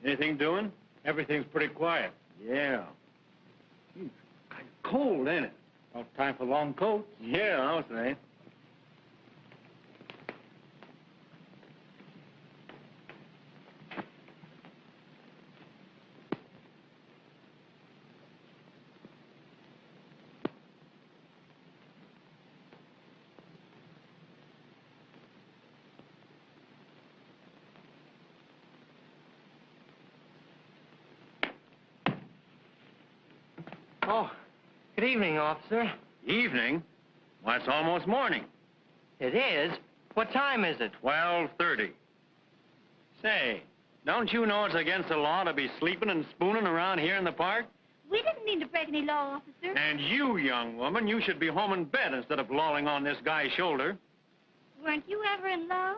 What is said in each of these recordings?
Anything doing? Everything's pretty quiet. Yeah. It's kind of cold, ain't it? No time for long coats. Yeah, I was saying. Oh, good evening, officer. Evening? Well, it's almost morning. It is? What time is it? 12:30. Say, don't you know it's against the law to be sleeping and spooning around here in the park? We didn't mean to break any law, officer. And you, young woman, you should be home in bed instead of lolling on this guy's shoulder. Weren't you ever in love?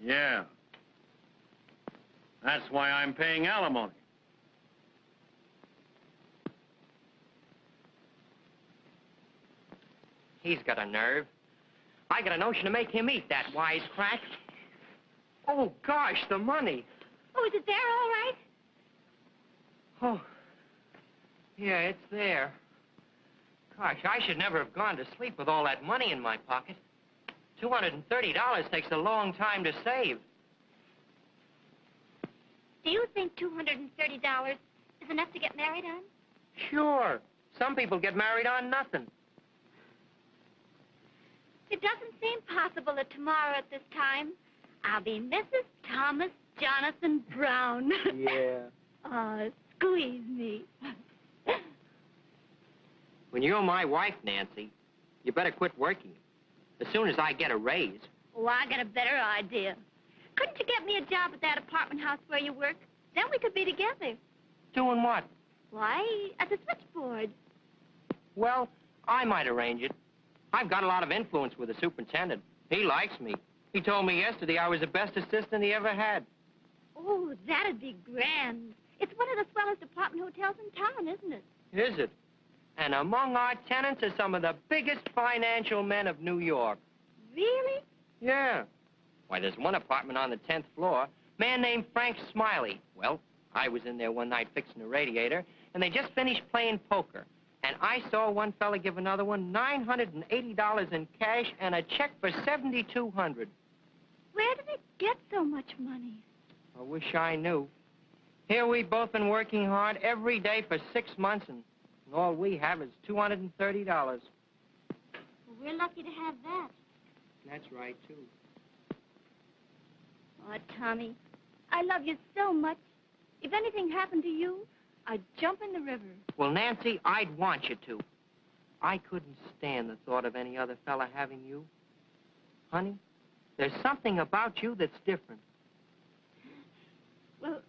Yeah. That's why I'm paying alimony. He's got a nerve. I got a notion to make him eat that wisecrack. Oh, gosh, the money. Oh, is it there all right? Oh, yeah, it's there. Gosh, I should never have gone to sleep with all that money in my pocket. $230 takes a long time to save. Do you think $230 is enough to get married on? Sure. Some people get married on nothing. It doesn't seem possible that tomorrow at this time, I'll be Mrs. Thomas Jonathan Brown. Yeah. Oh, squeeze me. When you're my wife, Nancy, you better quit working. As soon as I get a raise. Oh, I got a better idea. Couldn't you get me a job at that apartment house where you work? Then we could be together. Doing what? Why, at the switchboard. Well, I might arrange it. I've got a lot of influence with the superintendent. He likes me. He told me yesterday I was the best assistant he ever had. Oh, that'd be grand. It's one of the swellest apartment hotels in town, isn't it? Is it? And among our tenants are some of the biggest financial men of New York. Really? Yeah. Why, there's one apartment on the 10th floor, man named Frank Smiley. Well, I was in there one night fixing a radiator, and they just finished playing poker. And I saw one fella give another one $980 in cash and a check for $7,200. Where do they get so much money? I wish I knew. Here we've both been working hard every day for 6 months, and all we have is $230. Well, we're lucky to have that. That's right, too. Oh, Tommy, I love you so much. If anything happened to you, I'd jump in the river. Well, Nancy, I'd want you to. I couldn't stand the thought of any other fella having you. Honey, there's something about you that's different. Well,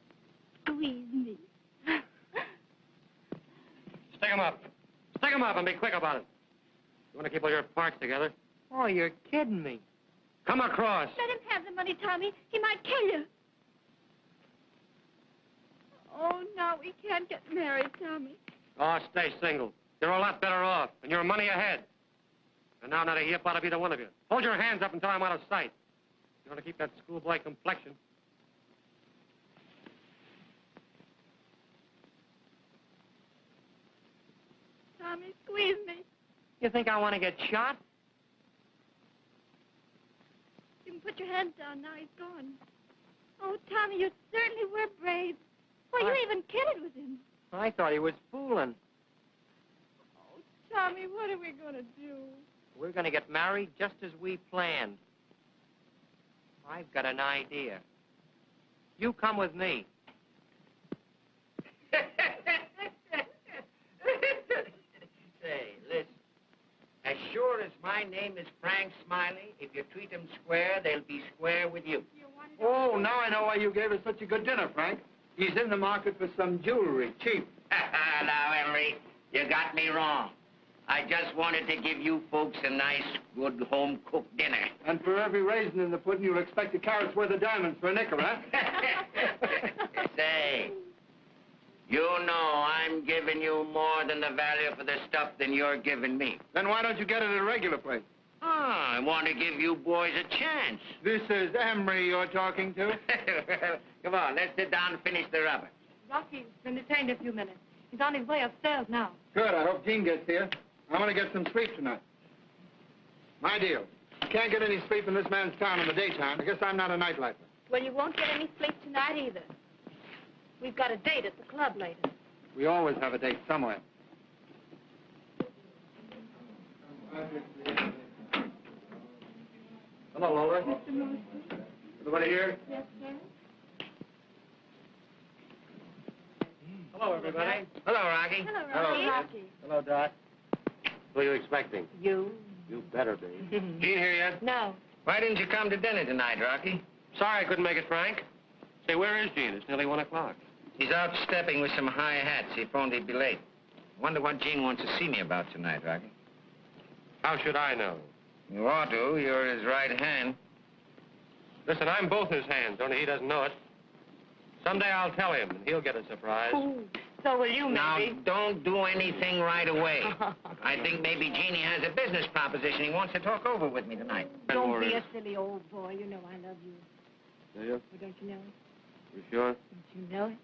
squeeze me. Stick 'em up. Stick 'em up and be quick about it. You want to keep all your parts together? Oh, you're kidding me. Come across. Let him have the money, Tommy. He might kill you. Oh, no, we can't get married, Tommy. Oh, stay single. You're a lot better off, and you're money ahead. And now not a yip out of either one of you. Hold your hands up until I'm out of sight. You want to keep that schoolboy complexion. Tommy, squeeze me. You think I want to get shot? You can put your hands down now. He's gone. Oh, Tommy, you certainly were brave. Well, you even kidded with him. I thought he was fooling. Oh, Tommy, what are we going to do? We're going to get married just as we planned. I've got an idea. You come with me. Say, listen. As sure as my name is Frank Smiley, if you treat them square, they'll be square with you. Oh, now I know why you gave us such a good dinner, Frank. He's in the market for some jewelry, cheap. Now, Henry, you got me wrong. I just wanted to give you folks a nice, good, home-cooked dinner. And for every raisin in the pudding, you'll expect a carat's worth of diamonds for a nickel, huh? Say, you know I'm giving you more than the value for the stuff than you're giving me. Then why don't you get it at a regular place? Ah, I want to give you boys a chance. This is Emery you're talking to? Come on, let's sit down and finish the rubber. Rocky's been detained a few minutes. He's on his way upstairs now. Good. I hope Jean gets here. I want to get some sleep tonight. My deal. Can't get any sleep in this man's town in the daytime. I guess I'm not a nightlifer. Well, you won't get any sleep tonight either. We've got a date at the club later. We always have a date somewhere. Hello, Lola. Mr. Morrison? Everybody here? Yes, sir. Hello, everybody. Hello, Rocky. Hello, Rocky. Hello, Doc. Who are you expecting? You? You better be. Jean here yet? No. Why didn't you come to dinner tonight, Rocky? Sorry I couldn't make it, Frank. Say, where is Jean? It's nearly 1 o'clock. He's out stepping with some high hats. He phoned he'd be late. Wonder what Jean wants to see me about tonight, Rocky. How should I know? You ought to. You're his right hand. Listen, I'm both his hands, only he doesn't know it. Someday I'll tell him, and he'll get a surprise. Ooh, so will you, Now, maybe. don't do anything right away. I think maybe Jeannie has a business proposition he wants to talk over with me tonight. Don't be a silly old boy. You know I love you. Do you? Well, don't you know it? You sure? Don't you know it?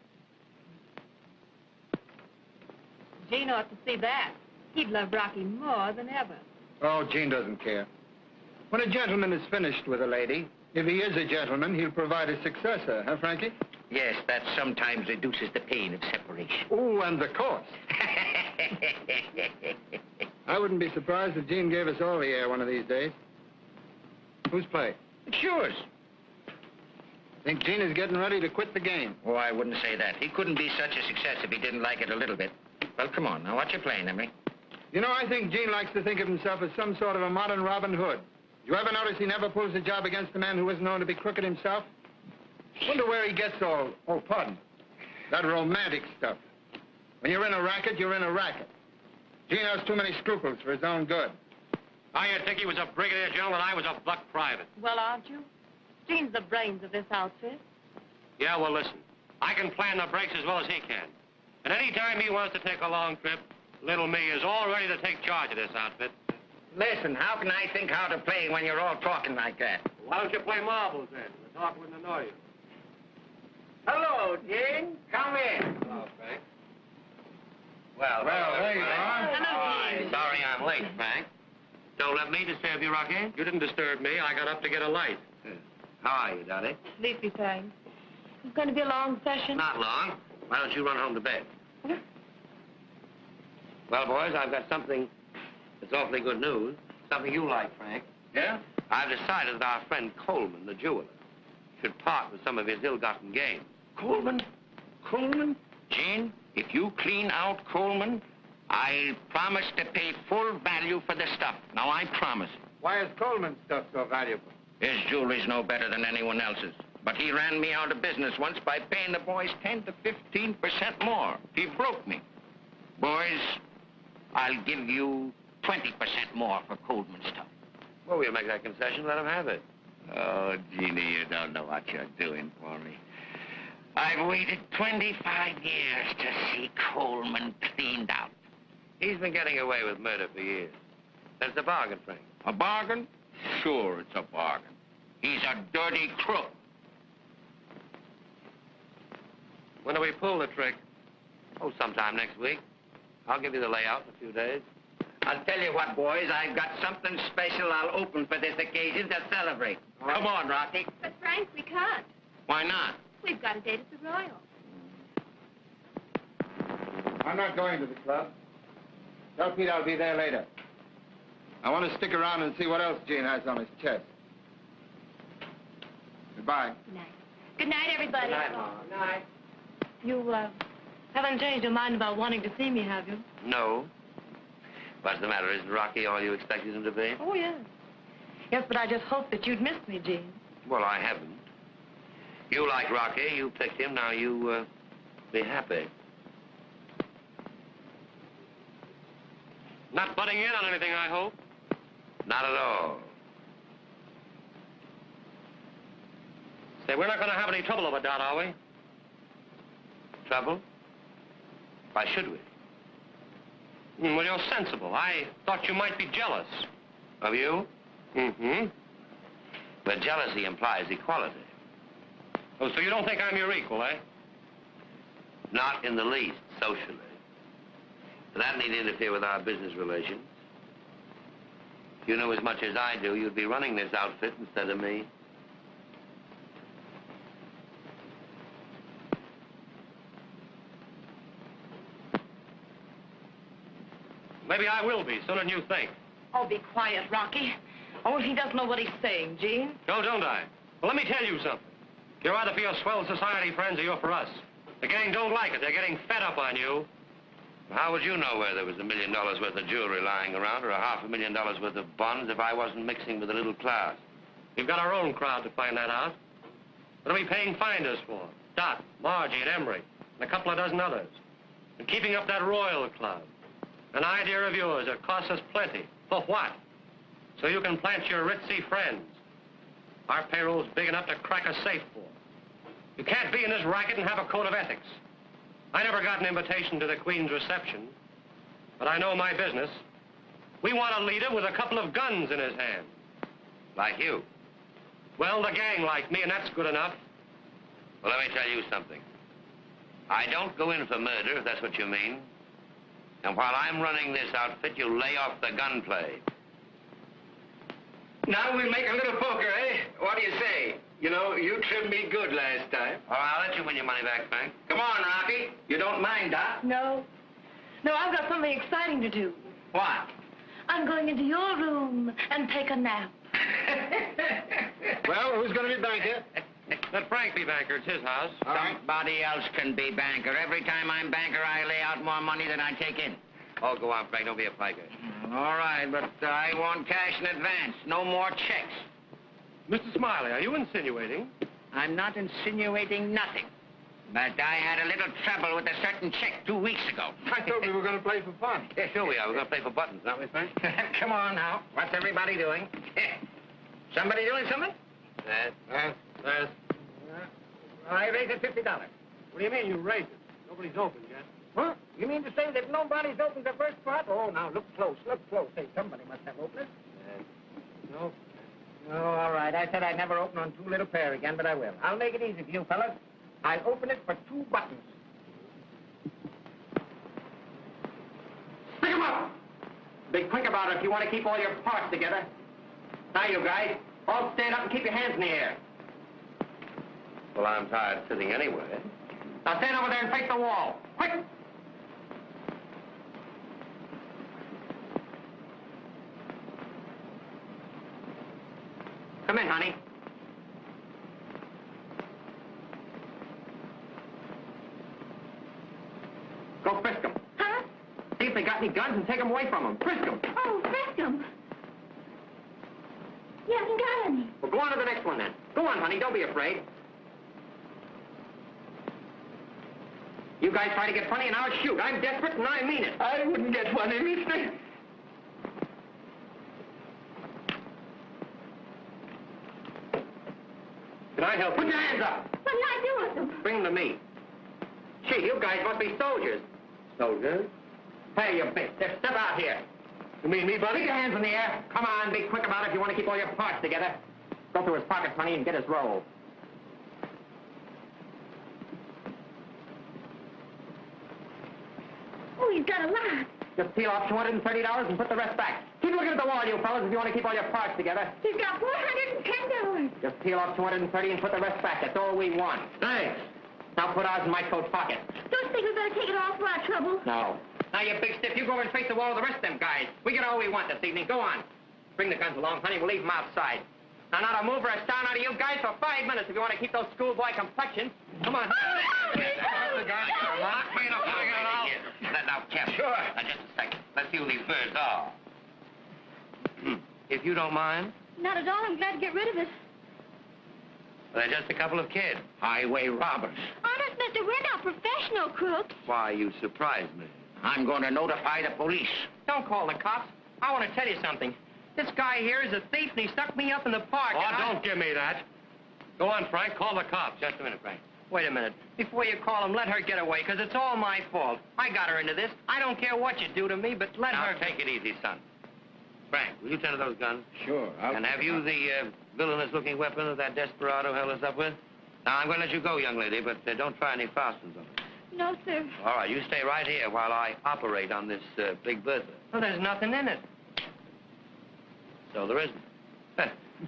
Gene ought to see that. He'd love Rocky more than ever. Oh, Jean doesn't care. When a gentleman is finished with a lady, if he is a gentleman, he'll provide a successor, huh, Frankie? Yes, that sometimes reduces the pain of separation. Oh, and the cost. I wouldn't be surprised if Jean gave us all the air one of these days. Who's play? It's yours. Think Jean is getting ready to quit the game. Oh, I wouldn't say that. He couldn't be such a success if he didn't like it a little bit. Well, come on. Now, what you playing, Emery? You know, I think Jean likes to think of himself as some sort of a modern Robin Hood. You ever notice he never pulls a job against a man who isn't known to be crooked himself? Wonder where he gets all, oh, pardon, that romantic stuff. When you're in a racket, you're in a racket. Jean has too many scruples for his own good. I think he was a brigadier general and I was a buck private. Well, aren't you? Gene's the brains of this outfit. Yeah, well, listen. I can plan the breaks as well as he can. And any time he wants to take a long trip, little me is all ready to take charge of this outfit. Listen, how can I think how to play when you're all talking like that? Why don't you play marbles then? The talk wouldn't annoy you. Hello, Jean. Come in. Hello, Frank. Well, there you are. Hello, Jean. Sorry I'm late, Frank. Don't let me disturb you, Rocky. You didn't disturb me. I got up to get a light. How are you, Dottie? Sleepy, thanks. It's going to be a long session. Not long. Why don't you run home to bed? Well, boys, I've got something that's awfully good news. Something you like, Frank. Yeah? I've decided that our friend Coleman, the jeweler, should part with some of his ill-gotten gains. Coleman? Coleman? Jean, if you clean out Coleman, I'll promise to pay full value for the stuff. Now, I promise. Why is Coleman's stuff so valuable? His jewelry's no better than anyone else's. But he ran me out of business once by paying the boys 10 to 15% more. He broke me. Boys, I'll give you 20% more for Coleman stuff. Well, we'll make that concession. Let him have it. Oh, Jeannie, you don't know what you're doing for me. I've waited 25 years to see Coleman cleaned out. He's been getting away with murder for years. That's a bargain, Frank. A bargain? Sure, it's a bargain. He's a dirty crook. When do we pull the trick? Oh, sometime next week. I'll give you the layout in a few days. I'll tell you what, boys, I've got something special I'll open for this occasion to celebrate. Come on, Rocky. But, Frank, we can't. Why not? We've got a date at the Royal. I'm not going to the club. Tell Pete I'll be there later. I want to stick around and see what else Jean has on his chest. Goodbye. Good night. Good night, everybody. Good night, Mom. Good night. You, haven't changed your mind about wanting to see me, have you? No. What's the matter? Isn't Rocky all you expected him to be? Oh, yes. Yes, but I just hoped that you'd miss me, Jean. Well, I haven't. You like Rocky. You picked him. Now you, be happy. Not butting in on anything, I hope? Not at all. Say, we're not going to have any trouble over Dot, are we? Trouble? Why should we? Well, you're sensible. I thought you might be jealous. Of you? Mm-hmm. But jealousy implies equality. Oh, so you don't think I'm your equal, eh? Not in the least, socially. That need interfere with our business relations. If you knew as much as I do, you'd be running this outfit instead of me. Maybe I will be, sooner than you think. Oh, be quiet, Rocky. Oh, he doesn't know what he's saying, Gene. No, don't I? Well, let me tell you something. You're either for your swell society friends or you're for us. The gang don't like it. They're getting fed up on you. How would you know where there was $1 million worth of jewelry lying around or $500,000 worth of bonds if I wasn't mixing with the little class? We've got our own crowd to find that out. What are we paying finders for? Dot, Margie, and Emery, and a couple of dozen others. And keeping up that Royal Club. An idea of yours that costs us plenty. For what? So you can plant your ritzy friends. Our payroll's big enough to crack a safe for. You can't be in this racket and have a code of ethics. I never got an invitation to the Queen's reception, but I know my business. We want a leader with a couple of guns in his hand. Like you. Well, the gang like me, and that's good enough. Well, let me tell you something. I don't go in for murder, if that's what you mean. And while I'm running this outfit, you lay off the gunplay. Now we'll make a little poker, eh? What do you say? You know, you trimmed me good last time. Oh, I'll let you win your money back, Frank. Come on, Rocky. You don't mind, Doc? No. No, I've got something exciting to do. What? I'm going into your room and take a nap. Well, who's going to be banker? Let Frank be banker. It's his house. All right. Somebody else can be banker. Every time I'm banker, I lay out more money than I take in. Oh, go on, Frank. Don't be a piker. All right, but I want cash in advance. No more checks. Mr. Smiley, are you insinuating? I'm not insinuating nothing. But I had a little trouble with a certain check 2 weeks ago. I thought we were going to play for fun. Yeah, sure we are. We're going to play for buttons, aren't we, Frank? Come on now. What's everybody doing? Somebody doing something? I raise it $50. What do you mean you raised it? Nobody's open yet. Huh? You mean to say that nobody's opened the first part? Oh, now, look close, look close. Hey, somebody must have opened it. No. Oh, all right. I said I'd never open on two little pair again, but I will. I'll make it easy for you fellas. I'll open it for 2 buttons. Stick 'em up! Be quick about it if you want to keep all your parts together. Now, you guys, all stand up and keep your hands in the air. Well, I'm tired sitting anyway. Now stand over there and face the wall. Quick! Come in, honey. Go frisk them. Huh? See if they got any guns and take them away from them. Frisk them. Oh, frisk him. He hasn't got any. Well, go on to the next one then. Go on, honey. Don't be afraid. You guys try to get funny and I'll shoot. I'm desperate and I mean it. I wouldn't get funny, mister. Can I help? Put your hands up. What did I do with them? Bring them to me. Gee, you guys must be soldiers. Soldiers? Hey, you bitch. Just step out here. You mean me, Buddy? Put your hands in the air. Come on, be quick about it if you want to keep all your parts together. Go through his pockets, honey, and get his roll. Oh, he's got a lot. Just peel off $230 and put the rest back. Keep looking at the wall, you fellas, if you want to keep all your parts together. He's got $410. Just peel off $230 and put the rest back. That's all we want. Thanks. Now put ours in my coat pocket. Don't think we better take it all for our trouble. No. Now, you big stiff, you go over and face the wall with the rest of them guys. We get all we want this evening. Go on. Bring the guns along, honey. We'll leave them outside. Now, not a move or a sound out of you guys for 5 minutes if you want to keep those schoolboy complexions. Come on. Lock me in a pocket now. Now, Cap. Sure. Now, just a second. Let's see who these birds are. If you don't mind. Not at all. I'm glad to get rid of it. They're just a couple of kids. Highway robbers. Honest, mister, we're not professional crooks. Why, you surprised me. I'm going to notify the police. Don't call the cops. I want to tell you something. This guy here is a thief, and he stuck me up in the park. Oh, and don't give me that. Go on, Frank. Call the cops. Just a minute, Frank. Wait a minute. Before you call him, let her get away, because it's all my fault. I got her into this. I don't care what you do to me, but let Now, her... take it easy, son. Frank, will you tend to those guns? Sure. And have you the villainous-looking weapon that desperado held us up with? Now, I'm going to let you go, young lady, but don't try any fasteners on it. No, sir. All right, you stay right here while I operate on this big Bertha. Well, there's nothing in it. So there isn't.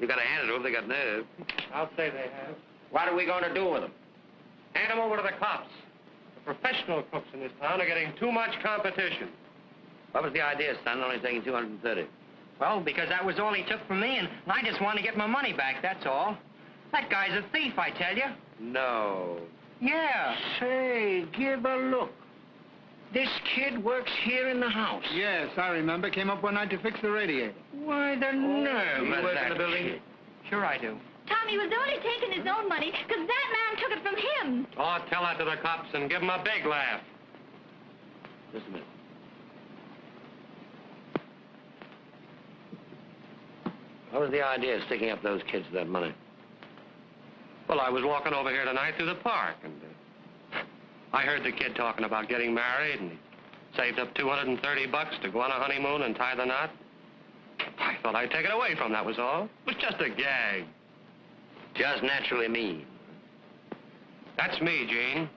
You got to hand it over. They got nerve. I'll say they have. What are we going to do with them? Hand them over to the cops. The professional cooks in this town are getting too much competition. What was the idea, son? Only taking 230. Well, because that was all he took from me, and I just want to get my money back, that's all. That guy's a thief, I tell you. No. Yeah. Say, give a look. This kid works here in the house. Yes, I remember. Came up one night to fix the radiator. Why, the nerve You of work that in the building? kid. Sure I do. Tommy was only taking his own money because that man took it from him. Oh, tell that to the cops and give them a big laugh. Just a minute. What was the idea of sticking up those kids for that money? Well, I was walking over here tonight through the park, and I heard the kid talking about getting married, and he saved up $230 to go on a honeymoon and tie the knot. I thought I'd take it away from him, that was all. It was just a gag. Just naturally mean. That's me, Gene.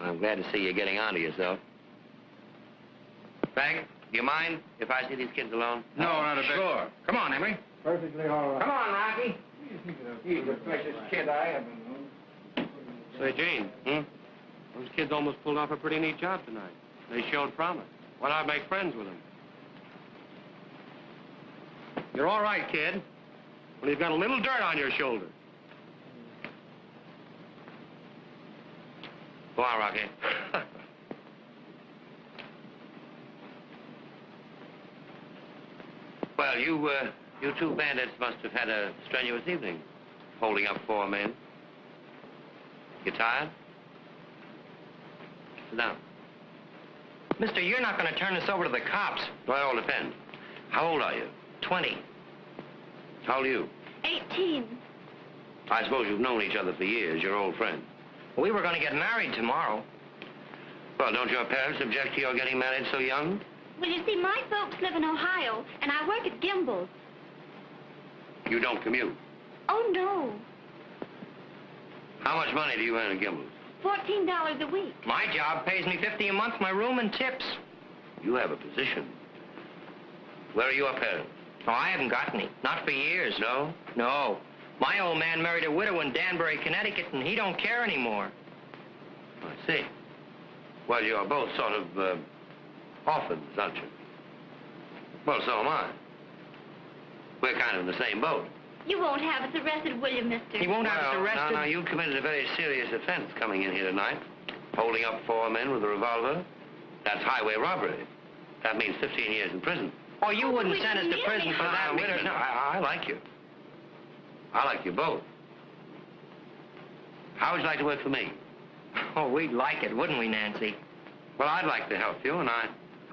I'm glad to see you getting on to yourself. Frank, do you mind if I see these kids alone? No, not a bit. Sure. Come on, Emery. Perfectly all right. Come on, Rocky. He's the freshest kid I ever knew. Say, Gene, those kids almost pulled off a pretty neat job tonight. They showed promise. Why not make friends with them? You're all right, kid. When you've got a little dirt on your shoulder. Go on, Rocky. Well, you two bandits must have had a strenuous evening, holding up 4 men. You tired? Sit down. Mister, you're not going to turn us over to the cops. Well, it all depends. How old are you? 20. How old are you? 18. I suppose you've known each other for years. You're old friends. We were going to get married tomorrow. Well, don't your parents object to your getting married so young? Well, you see, my folks live in Ohio, and I work at Gimbel's. You don't commute. Oh, no. How much money do you earn at Gimbel's? $14 a week. My job pays me $50 a month, my room and tips. You have a position. Where are your parents? Oh, I haven't got any. Not for years. No? No. My old man married a widow in Danbury, Connecticut, and he don't care anymore. I see. Well, you're both sort of orphans, aren't you? Well, so am I. We're kind of in the same boat. You won't have us arrested, will you, mister? He won't have us arrested. No, you committed a very serious offense coming in here tonight. Holding up 4 men with a revolver. That's highway robbery. That means 15 years in prison. Oh, you wouldn't send us to prison for that. Wait a minute. I like you. I like you both. How would you like to work for me? Oh, we'd like it, wouldn't we, Nancy? Well, I'd like to help you, and I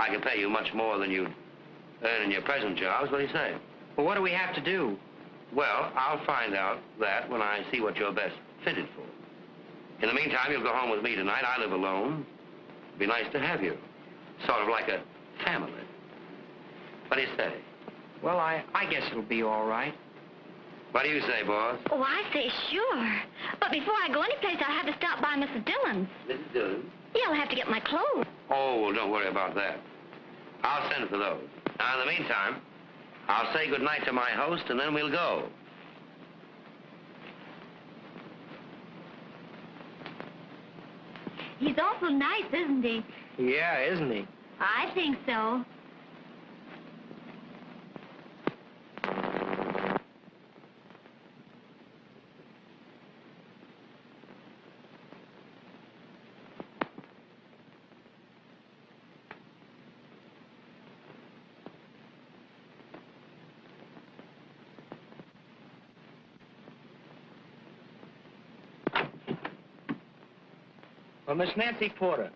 can pay you much more than you'd earn in your present jobs. What do you say? Well, what do we have to do? Well, I'll find out that when I see what you're best fitted for. In the meantime, you'll go home with me tonight. I live alone. It'd be nice to have you. Sort of like a family. What do you say? Well, I guess it'll be all right. What do you say, boss? Oh, I say sure. But before I go anyplace, I'll have to stop by Mrs. Dillon's. Mrs. Dillon? Yeah, I'll have to get my clothes. Oh, well, don't worry about that. I'll send for those. Now, in the meantime, I'll say good night to my host, and then we'll go. He's awful nice, isn't he? Yeah, isn't he? I think so. Well, Miss Nancy Porter.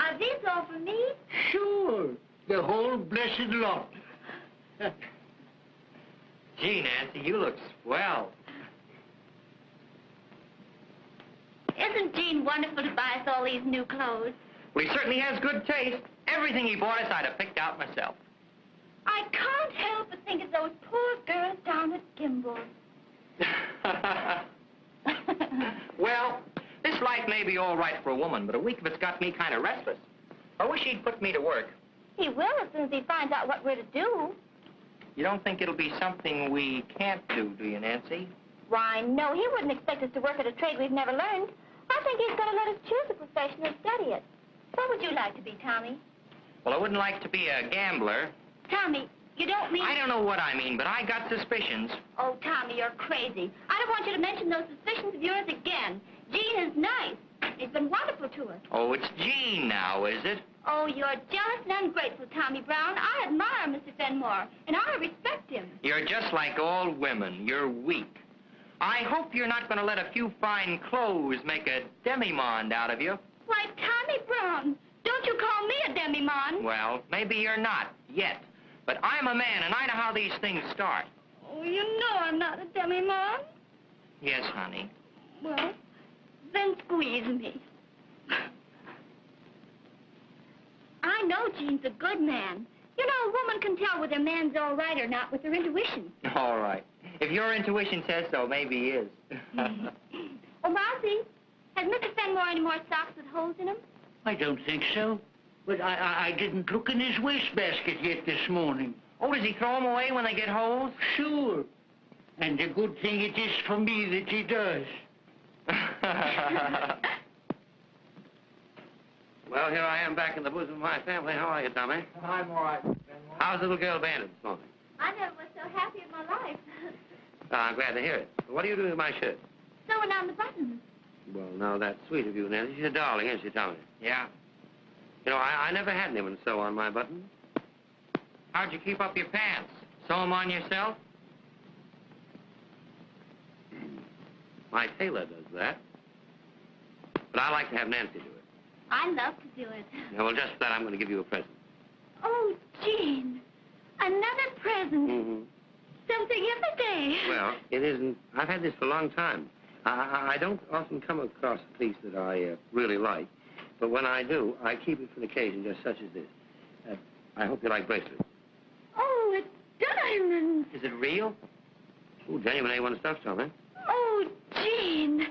Are these all for me? Sure. The whole blessed lot. Gee, Nancy, you look swell. Isn't Gene wonderful to buy us all these new clothes? Well, he certainly has good taste. Everything he bought us, I'd have picked out myself. I can't help but think of those poor girls down at Kimball. Well, this life may be all right for a woman, but a week of it's got me kind of restless. I wish he'd put me to work. He will as soon as he finds out what we're to do. You don't think it'll be something we can't do you, Nancy? Why, no, he wouldn't expect us to work at a trade we've never learned. I think he's going to let us choose a profession and study it. What would you like to be, Tommy? Well, I wouldn't like to be a gambler. Tommy, you don't mean... I don't know what I mean, but I got suspicions. Oh, Tommy, you're crazy. I don't want you to mention those suspicions of yours again. Gene is nice. He's been wonderful to us. Oh, it's Gene now, is it? Oh, you're jealous and ungrateful, Tommy Brown. I admire Mr. Fenmore, and I respect him. You're just like all women. You're weak. I hope you're not going to let a few fine clothes make a demi-monde out of you. Why, Tommy Brown, don't you call me a demi-monde. Well, maybe you're not, yet. But I'm a man, and I know how these things start. Oh, you know I'm not a demi-monde. Yes, honey. Well, then squeeze me. I know Gene's a good man. You know, a woman can tell whether a man's all right or not with her intuition. All right. If your intuition says so, maybe he is. Oh, Mousy, has Mr. Fenmore any more socks with holes in them? I don't think so. But I didn't look in his wastebasket yet this morning. Oh, does he throw them away when they get holes? Sure. And the good thing it is for me that he does. Well, here I am back in the bosom of my family. How are you, Tommy? I'm all right. How's little girl Bandit this morning? I never was so happy in my life. I'm glad to hear it. What are you doing with my shirt? Sewing on the buttons. Well, now, that's sweet of you, Nancy. She's a darling, isn't she, Tommy? Yeah. You know, I never had anyone sew on my buttons. How'd you keep up your pants? Sew them on yourself? My tailor does that. But I like to have Nancy do it. I love to do it. Now, well, just for that, I'm going to give you a present. Oh, Gene. Another present. Mm-hmm. Something every day. Well, it isn't. I've had this for a long time. I don't often come across a piece that I really like. But when I do, I keep it for an occasion just such as this. I hope you like bracelets. Oh, it's diamonds. Is it real? Oh, genuine A1 stuff, Tommy. Oh, Gene.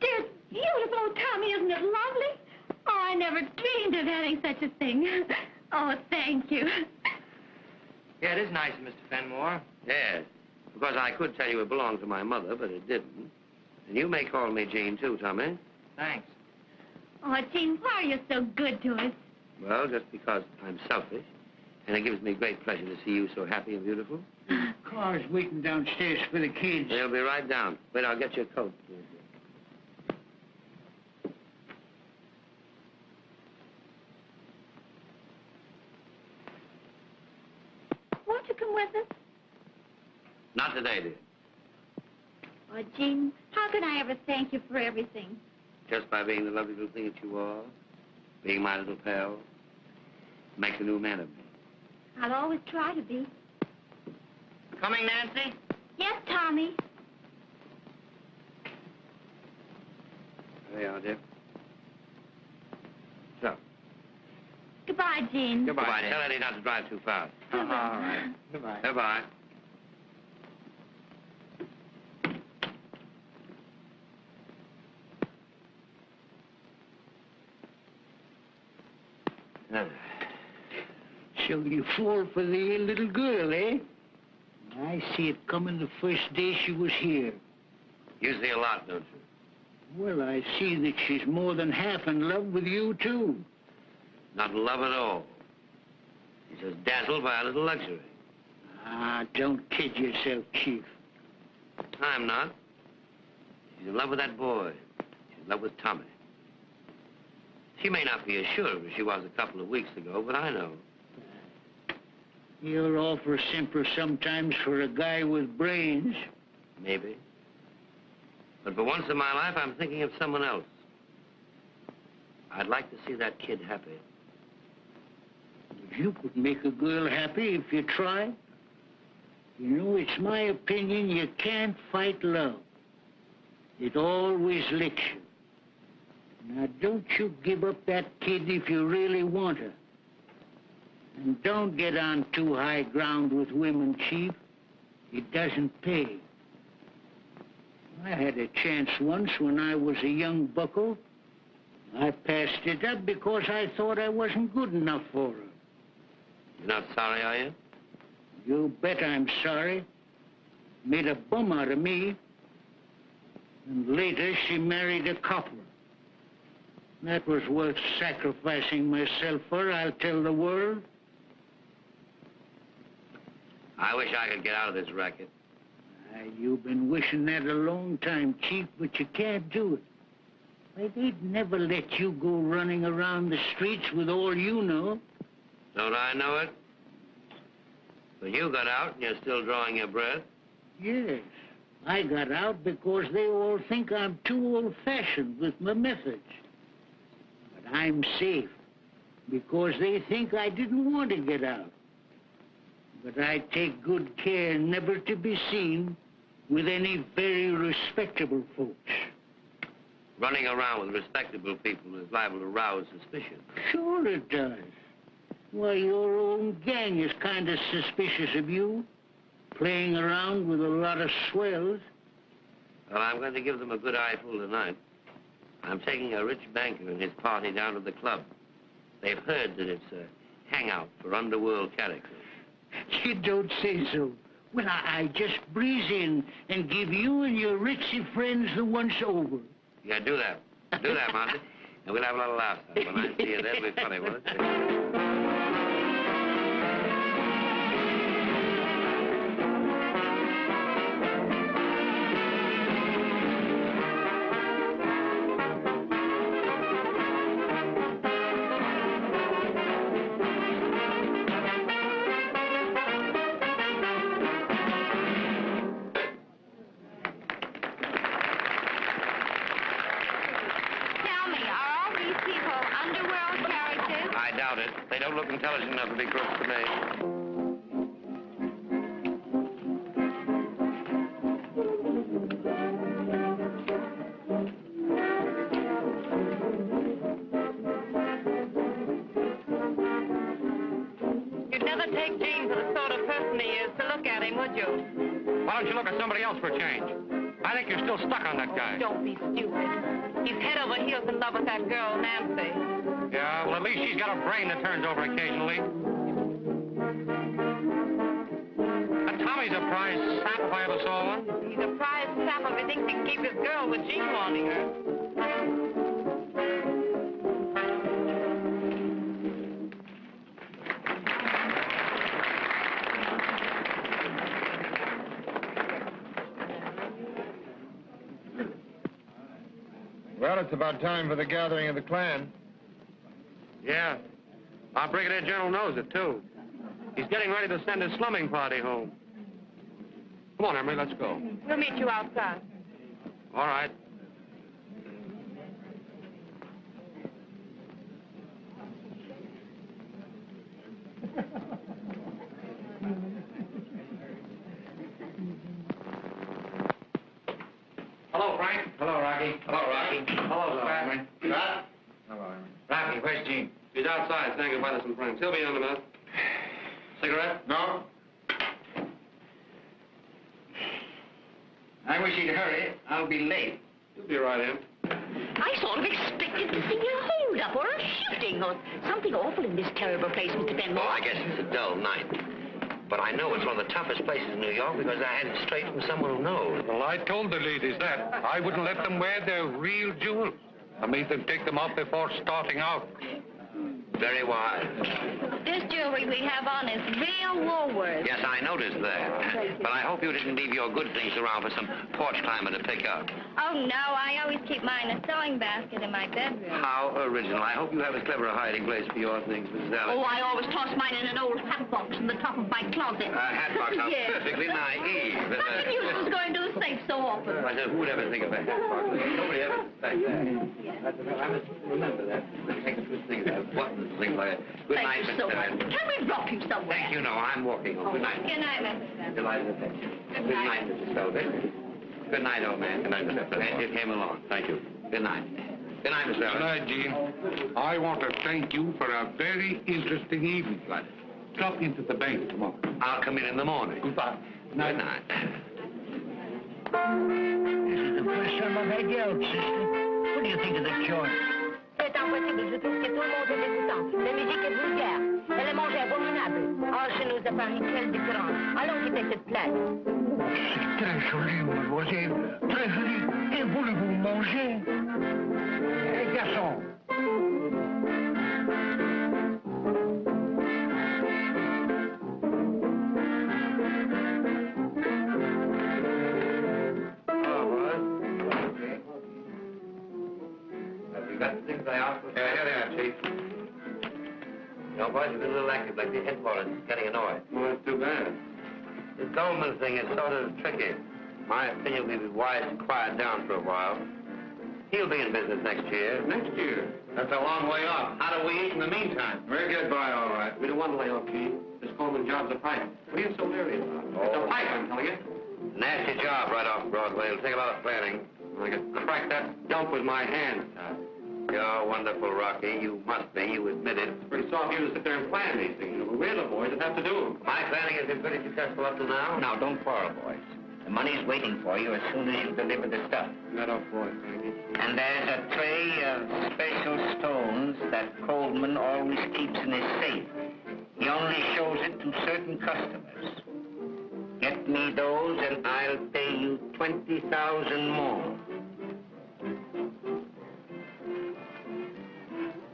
Dear, beautiful Tommy, isn't it lovely? Oh, I never dreamed of having such a thing. Oh, thank you. Yeah, it is nice, Mr. Fenmore. Yes. Because I could tell you it belonged to my mother, but it didn't. And you may call me Gene, too, Tommy. Thanks. Oh, Gene, why are you so good to us? Well, just because I'm selfish. And it gives me great pleasure to see you so happy and beautiful. Car's waiting downstairs for the kids. They'll be right down. Wait, I'll get your coat. Won't you come with us? Not today, dear. Oh, Gene, how can I ever thank you for everything? Just by being the lovely little thing that you are, being my little pal, makes a new man of me. I'll always try to be. Coming, Nancy? Yes, Tommy. There you are, dear. So. Goodbye, Gene. Goodbye. Tell Eddie not to drive too fast. All right. Goodbye. Goodbye. So you fall for the little girl, eh? I see it coming the first day she was here. You see a lot, don't you? Well, I see that she's more than half in love with you, too. Not in love at all. She's just dazzled by a little luxury. Ah, don't kid yourself, Chief. I'm not. She's in love with that boy. She's in love with Tommy. She may not be as sure as she was a couple of weeks ago, but I know. You're awful simper sometimes for a guy with brains. Maybe. But for once in my life, I'm thinking of someone else. I'd like to see that kid happy. You could make a girl happy if you tried. You know, it's my opinion you can't fight love. It always licks you. Now, don't you give up that kid if you really want her. And don't get on too high ground with women, Chief. It doesn't pay. I had a chance once when I was a young bucko. I passed it up because I thought I wasn't good enough for her. You're not sorry, are you? You bet I'm sorry. Made a bum out of me. And later she married a copper. That was worth sacrificing myself for, I'll tell the world. I wish I could get out of this racket. You've been wishing that a long time, Chief, but you can't do it. Why, they'd never let you go running around the streets with all you know. Don't I know it? But you got out and you're still drawing your breath. Yes, I got out because they all think I'm too old-fashioned with my methods. But I'm safe because they think I didn't want to get out. But I take good care never to be seen with any very respectable folks. Running around with respectable people is liable to rouse suspicion. Sure it does. Why, your own gang is kind of suspicious of you, playing around with a lot of swells. Well, I'm going to give them a good eyeful tonight. I'm taking a rich banker and his party down to the club. They've heard that it's a hangout for underworld characters. You don't say so. Well, I just breeze in and give you and your ritzy friends the once over. Yeah, do that. Do that, Monty. And we'll have a little laugh. When I see you, that'll be funny, won't it? They don't look intelligent enough to be crooks to me. You'd never take Gene for the sort of person he is to look at him, would you? Why don't you look at somebody else for a change? I think you're still stuck on that guy. Don't be stupid. He's head over heels in love with that girl, Nancy. Yeah, well, at least she's got a brain that turns over occasionally. Tommy's a prize sap if I ever saw one. He's a prize sap if he thinks he can keep his girl with Gene wanting her. Well, it's about time for the gathering of the clan. Yeah. Our Brigadier General knows it, too. He's getting ready to send his slumming party home. Come on, Emery, let's go. We'll meet you outside. All right. Hello, Frank. Hello, Rocky. Hello, Rocky. Hello, Spat. Hello, Emery. Rocky, where's Gene? He's outside saying goodbye to some friends. He'll be in a minute. Cigarette? No? I wish he'd hurry. I'll be late. You'll be right in. I sort of expected to see a hold-up or a shooting or something awful in this terrible place, Mr. Benmore. Oh, I guess it's a dull night. But I know it's one of the toughest places in New York because I had it straight from someone who knows. Well, I told the ladies that. I wouldn't let them wear their real jewels. I made them take them off before starting out. Very wise. This jewelry we have on is real Woolworth. Yes, I noticed that. But I hope you didn't leave your good things around for some porch climber to pick up. Oh, no, I always keep mine in a sewing basket in my bedroom. How original. I hope you have as clever a hiding place for your things, Mrs. Allen. Oh, I always toss mine in an old hat box in the top of my closet. Hat box, how Yes. perfectly naive. Nothing use was going to a safe so often. I said, who would ever think of a hat box? Nobody ever suspects that. I must remember that. Take two things out. Buttons, things like that. Good night, Thank you so much. Mr. Can we drop you somewhere? Thank you. No, I'm walking home. Good night. Good night, Mrs. Good night, Good night, Mrs. Selvig. Good night, old man. Good night, Mr. Glad you came along. Thank you. Good night. Good night, Mr. Good Selvig. night, Gene. I want to thank you for a very interesting evening, lad. Drop into the bank tomorrow. I'll come in the morning. Goodbye. Good night. This is the first time I've had you out, sister. What do you think of the joint? C'est impossible. Je trouve que tout le monde est dégoûtant. La musique est vulgaire. Et le manger abominable. Oh, chez nous, à Paris, quelle différence. Allons quitter cette place. Oh, c'est très joli, mademoiselle. Très joli. Et voulez-vous manger? Garçon. You got the things I asked for? Yeah, here they are, Chief. You know, boys, you've been a little active lately. Headquarters is getting annoyed. Well, that's too bad. This Goldman thing is sort of tricky. My opinion would be wise to quiet down for a while. He'll be in business next year. Next year? That's a long way off. How do we eat in the meantime? We'll get by all right. We don't want to lay off, Chief. This Coleman job's a pipe. What are you so leery about? It's a pipe, I'm telling you. Nasty job right off Broadway. It'll take a lot of planning. I could crack that dump with my hands tied. You're wonderful, Rocky. You must be. You admit it. It's pretty soft of you to sit there and plan these things. We're the boys that have to do them. My planning has been pretty successful up to now. Now, don't quarrel, boys. The money's waiting for you as soon as you deliver the stuff. That up, boys. And there's a tray of special stones that Coleman always keeps in his safe. He only shows it to certain customers. Get me those and I'll pay you 20,000 more.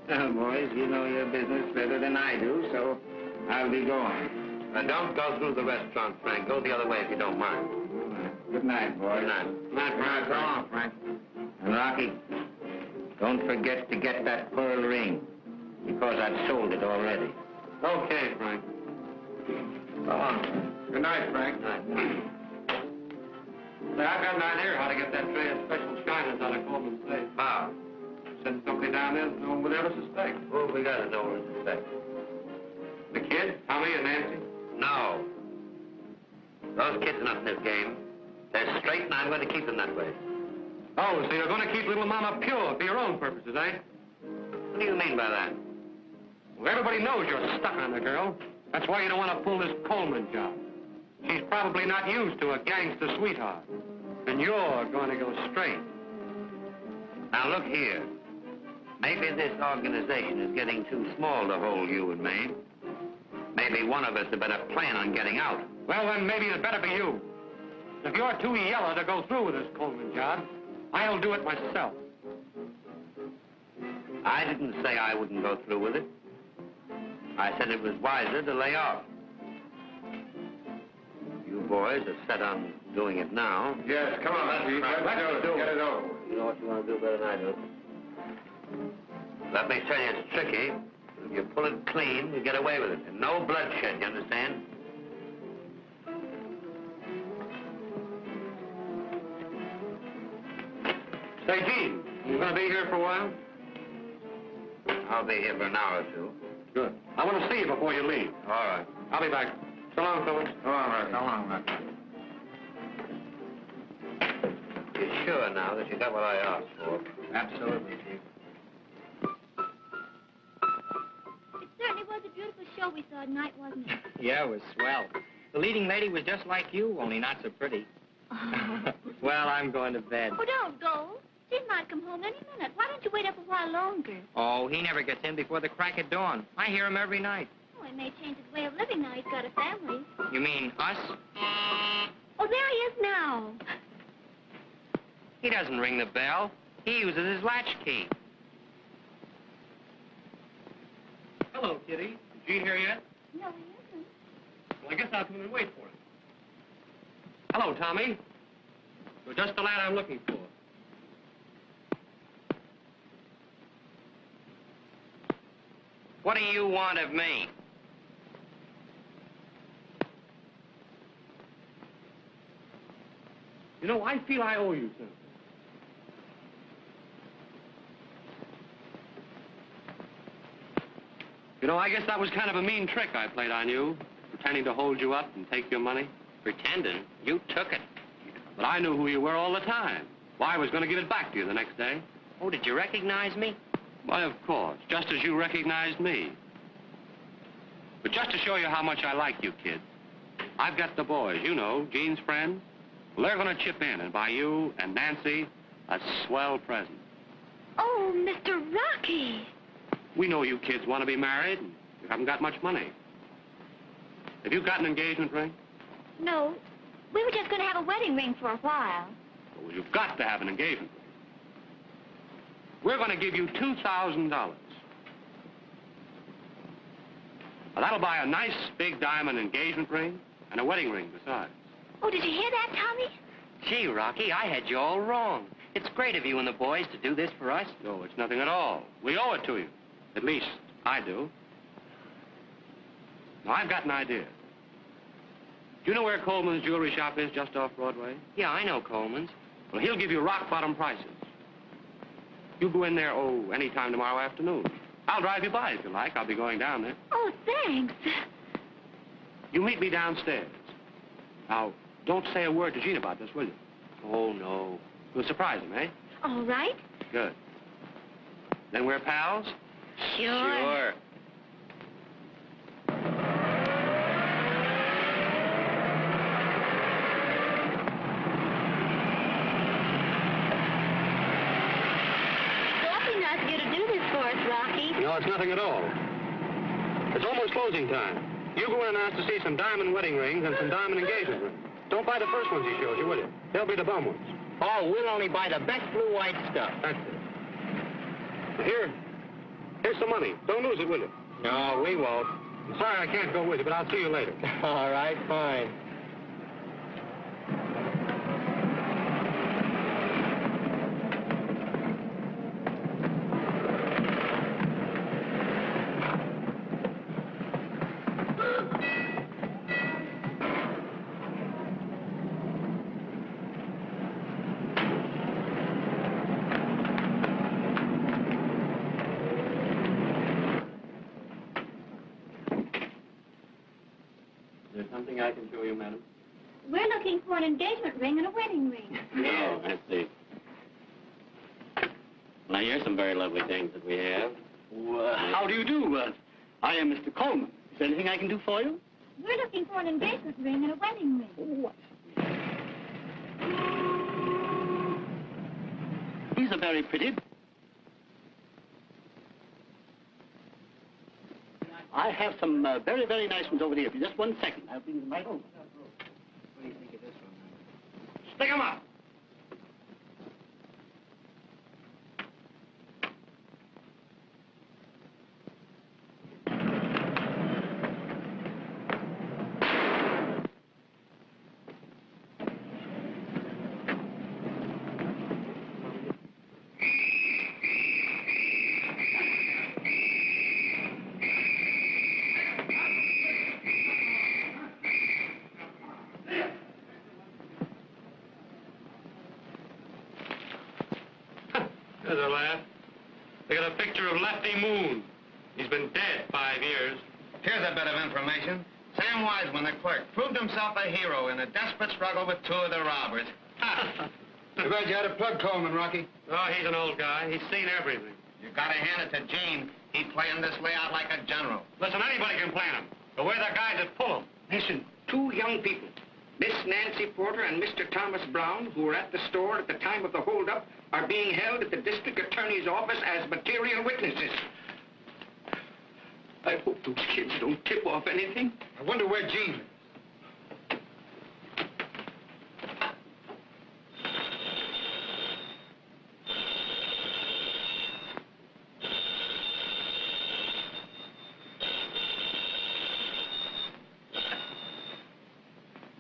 Well, boys, you know your business better than I do, so I'll be going. Now, don't go through the restaurant, Frank. Go the other way if you don't mind. Good night, boys. Good night. Good night, Frank. So long, Frank. And Rocky, don't forget to get that pearl ring, because I've sold it already. Okay, Frank. So long. Good night, Frank. Good night. Say, I've got an idea how to get that tray of special shiners out of Coleman's safe. How? Send somebody down there that no one would ever suspect. Who have we got to know one would suspect? The kid? Tommy and Nancy? No. Those kids are not in this game. They're straight, and I'm going to keep them that way. Oh, so you're going to keep little Mama pure for your own purposes, eh? What do you mean by that? Well, everybody knows you're stuck on the girl. That's why you don't want to pull this Coleman job. She's probably not used to a gangster sweetheart. And you're going to go straight. Now, look here. Maybe this organization is getting too small to hold you and me. Maybe one of us had better plan on getting out. Well, then maybe it better be you. If you're too yellow to go through with this Coleman job, I'll do it myself. I didn't say I wouldn't go through with it. I said it was wiser to lay off. You boys are set on doing it now. Yes, come on, let's do it. Get it over. You know what you want to do better than I do. Let me tell you, it's tricky. If you pull it clean, you get away with it. And no bloodshed, you understand? Say, Gene, you going to be here for a while? I'll be here for an hour or two. Good. I want to see you before you leave. All right. I'll be back. So long, fellas. So long, Rocky. So long, Rocky. You're sure now that you got what I asked for? Absolutely, Chief. It certainly was a beautiful show we saw tonight, wasn't it? Yeah, it was swell. The leading lady was just like you, only not so pretty. Well, I'm going to bed. Oh, don't go. Steve might come home any minute. Why don't you wait up a while longer? Oh, he never gets in before the crack of dawn. I hear him every night. Oh, he may change his way of living now he's got a family. You mean us? Oh, there he is now. He doesn't ring the bell. He uses his latchkey. Hello, Kitty. Is Gene here yet? No, he isn't. Well, I guess I'll come and wait for him. Hello, Tommy. You're just the lad I'm looking for. What do you want of me? You know, I feel I owe you something. You know, I guess that was kind of a mean trick I played on you, pretending to hold you up and take your money. Pretending? You took it. But I knew who you were all the time. Why, I was going to give it back to you the next day. Oh, did you recognize me? Why, of course, just as you recognized me. But just to show you how much I like you, kid, I've got the boys, you know, Gene's friends. Well, they're going to chip in and buy you and Nancy a swell present. Oh, Mr. Rocky. We know you kids want to be married, and you haven't got much money. Have you got an engagement ring? No, we were just going to have a wedding ring for a while. Well, you've got to have an engagement ring. We're going to give you $2,000. Now, that'll buy a nice big diamond engagement ring and a wedding ring besides. Oh, did you hear that, Tommy? Gee, Rocky, I had you all wrong. It's great of you and the boys to do this for us. No, it's nothing at all. We owe it to you. At least, I do. Now, I've got an idea. Do you know where Coleman's jewelry shop is, just off Broadway? Yeah, I know Coleman's. Well, he'll give you rock-bottom prices. You go in there, any time tomorrow afternoon. I'll drive you by if you like. I'll be going down there. Oh, thanks. You meet me downstairs. Now, don't say a word to Gene about this, will you? Oh, no. You'll surprise him, eh? All right. Good. Then we're pals? Sure. Awfully nice of you to do this for us, Rocky. No, it's nothing at all. It's almost closing time. You go in and ask to see some diamond wedding rings and some diamond engagement rings. Don't buy the first ones he shows you, will you? They'll be the bum ones. Oh, we'll only buy the best blue-white stuff. That's it. Now, here's some money. Don't lose it, will you? No, we won't. I'm sorry I can't go with you, but I'll see you later. All right, fine. Is there something I can show you, madam? We're looking for an engagement ring and a wedding ring. Oh, I see. Now, here's some very lovely things that we have. How do you do? I am Mr. Coleman. Is there anything I can do for you? We're looking for an engagement ring and a wedding ring. What? These are very pretty. I have some very, very nice ones over here. Just 1 second. I'll bring them right over. What do you think of this one? Stick 'em up. There's a laugh. They got a picture of Lefty Moon. He's been dead 5 years. Here's a bit of information. Sam Wiseman, the clerk, proved himself a hero in a desperate struggle with 2 of the robbers. Too bad you had to plug Coleman, Rocky. Oh, he's an old guy. He's seen everything. You gotta hand it to Gene. He planned this layout like a general. Listen, anybody can plan him. But we're the guys that pull him. Listen, 2 young people, Miss Nancy Porter and Mr. Thomas Brown, who were at the store at the time of the holdup, are being held at the district attorney's office as material witnesses. I hope those kids don't tip off anything. I wonder where Gene is.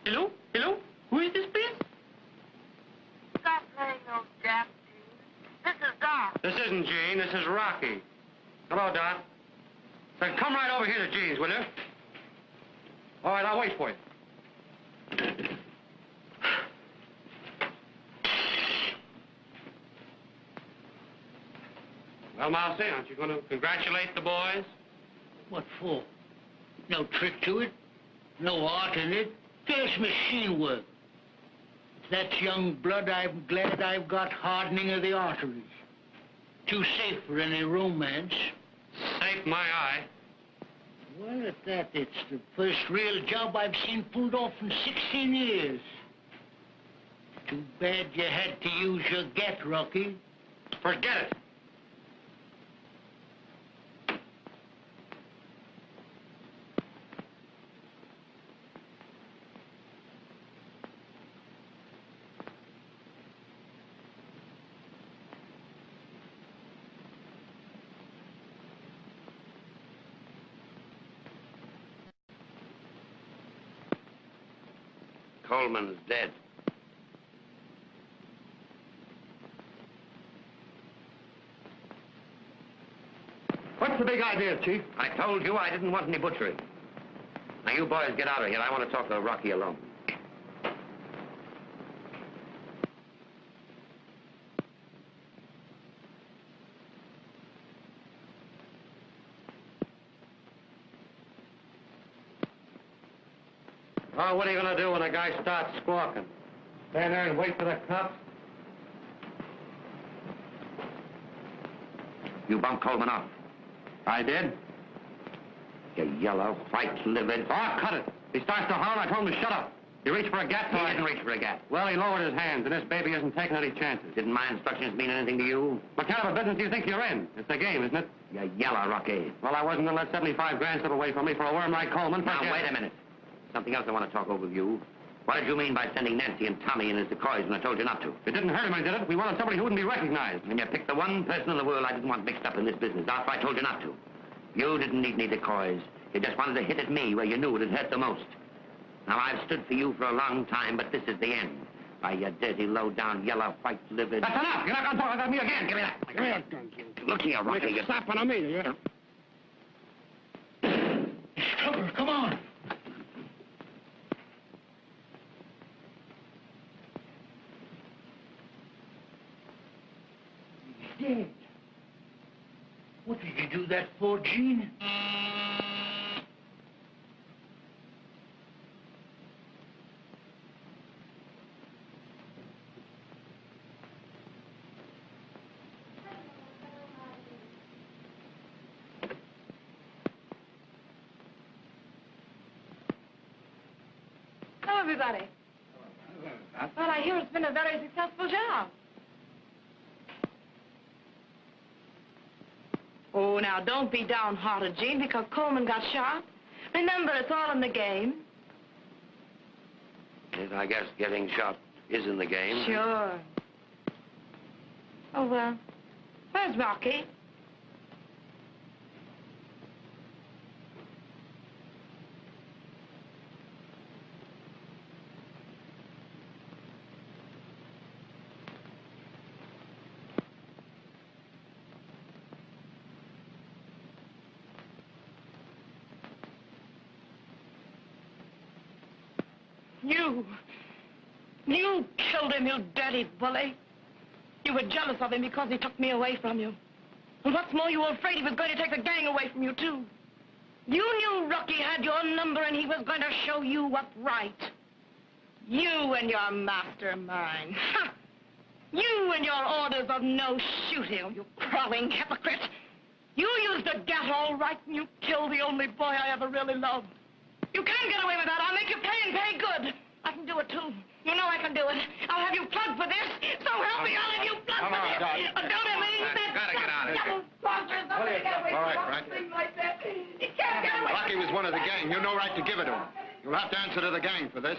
Hello? Hello? Who is this, please? Stop playing those gaps, Gene. This is Doc. This isn't Gene. This is Rocky. Hello, Doc. Say, come right over here to Gene's, will you? All right, I'll wait for you. Well, Mousy, aren't you going to congratulate the boys? What for? No trick to it. No art in it. Just machine work. If that's young blood, I'm glad I've got hardening of the arteries. Too safe for any romance. Safe my eye. Well, at that, it's the first real job I've seen pulled off in 16 years. Too bad you had to use your gat, Rocky. Forget it. Coleman's dead. What's the big idea, Chief? I told you I didn't want any butchery. Now, you boys get out of here. I want to talk to Rocky alone. Oh, what are you going to do when a guy starts squawking? Stand there and wait for the cops? You bumped Coleman off. I did. You yellow, white-livered... Oh, cut it. He starts to holler, I told him to shut up. He reached for a gat, so He didn't reach for a gat. Well, he lowered his hands, and this baby isn't taking any chances. Didn't my instructions mean anything to you? What kind of a business do you think you're in? It's a game, isn't it? You yellow, Rocky. Well, I wasn't going to let 75 grand slip away from me for a worm like Coleman. Now, wait a minute. Something else I want to talk over with you. What did you mean by sending Nancy and Tommy in as decoys when I told you not to? It didn't hurt him, I did it. We wanted somebody who wouldn't be recognized. And you picked the one person in the world I didn't want mixed up in this business after I told you not to. You didn't need any decoys. You just wanted to hit at me where you knew it would hurt the most. Now, I've stood for you for a long time, but this is the end. By you dirty, low-down, yellow, white-livered... That's enough! You're not going to talk like me again! Give me that! Give me that gun. Look here, Rocky. You Stop on me, yeah? Trevor, come on. He's dead. What did you do that for, Gene? Hello, everybody. Well, I hear it's been a very successful job. Oh, now, don't be downhearted, Jean, because Coleman got shot. Remember, it's all in the game. Yes, I guess getting shot is in the game. Sure. Oh, where's Rocky? You killed him, you dirty bully. You were jealous of him because he took me away from you. And what's more, you were afraid he was going to take the gang away from you, too. You knew Rocky had your number and he was going to show you what's right. You and your mastermind. Ha! You and your orders of no shooting, you crawling hypocrite. You used a gat all right and you killed the only boy I ever really loved. You can't get away with that. I'll make you pay and pay good. I can do it, too. You know I can do it. I'll have you plugged for this. So help me, I'll have you plugged for this. Don't believe that. Gotta get out of here. All right, Frank. Like that. He can't get away. Rocky was one of the gang. You've no right to give it to him. You'll have to answer to the gang for this.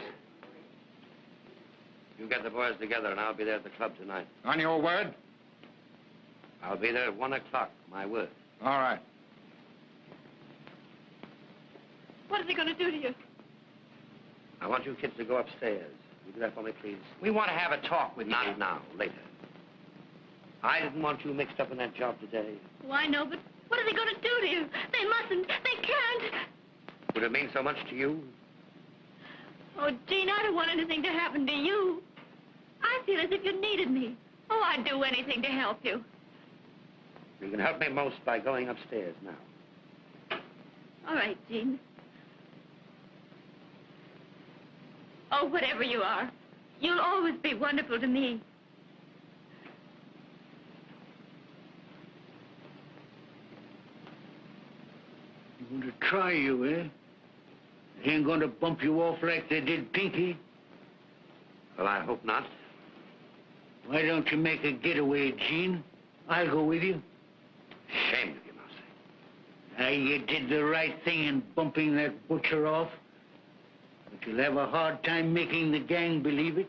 You get the boys together, and I'll be there at the club tonight. On your word? I'll be there at 1 o'clock, my word. All right. What is he going to do to you? I want you kids to go upstairs. Will you do that for me, please? We want to have a talk with you. Not now, later. I didn't want you mixed up in that job today. Oh, I know, but what are they going to do to you? They mustn't. They can't. Would it mean so much to you? Oh, Jean, I don't want anything to happen to you. I feel as if you needed me. Oh, I'd do anything to help you. You can help me most by going upstairs now. All right, Gene. Oh, whatever you are, you'll always be wonderful to me. You want to try you, eh? They ain't going to bump you off like they did Pinky. Well, I hope not. Why don't you make a getaway, Gene? I'll go with you. Ashamed of you, Mousy. You did the right thing in bumping that butcher off. But you'll have a hard time making the gang believe it.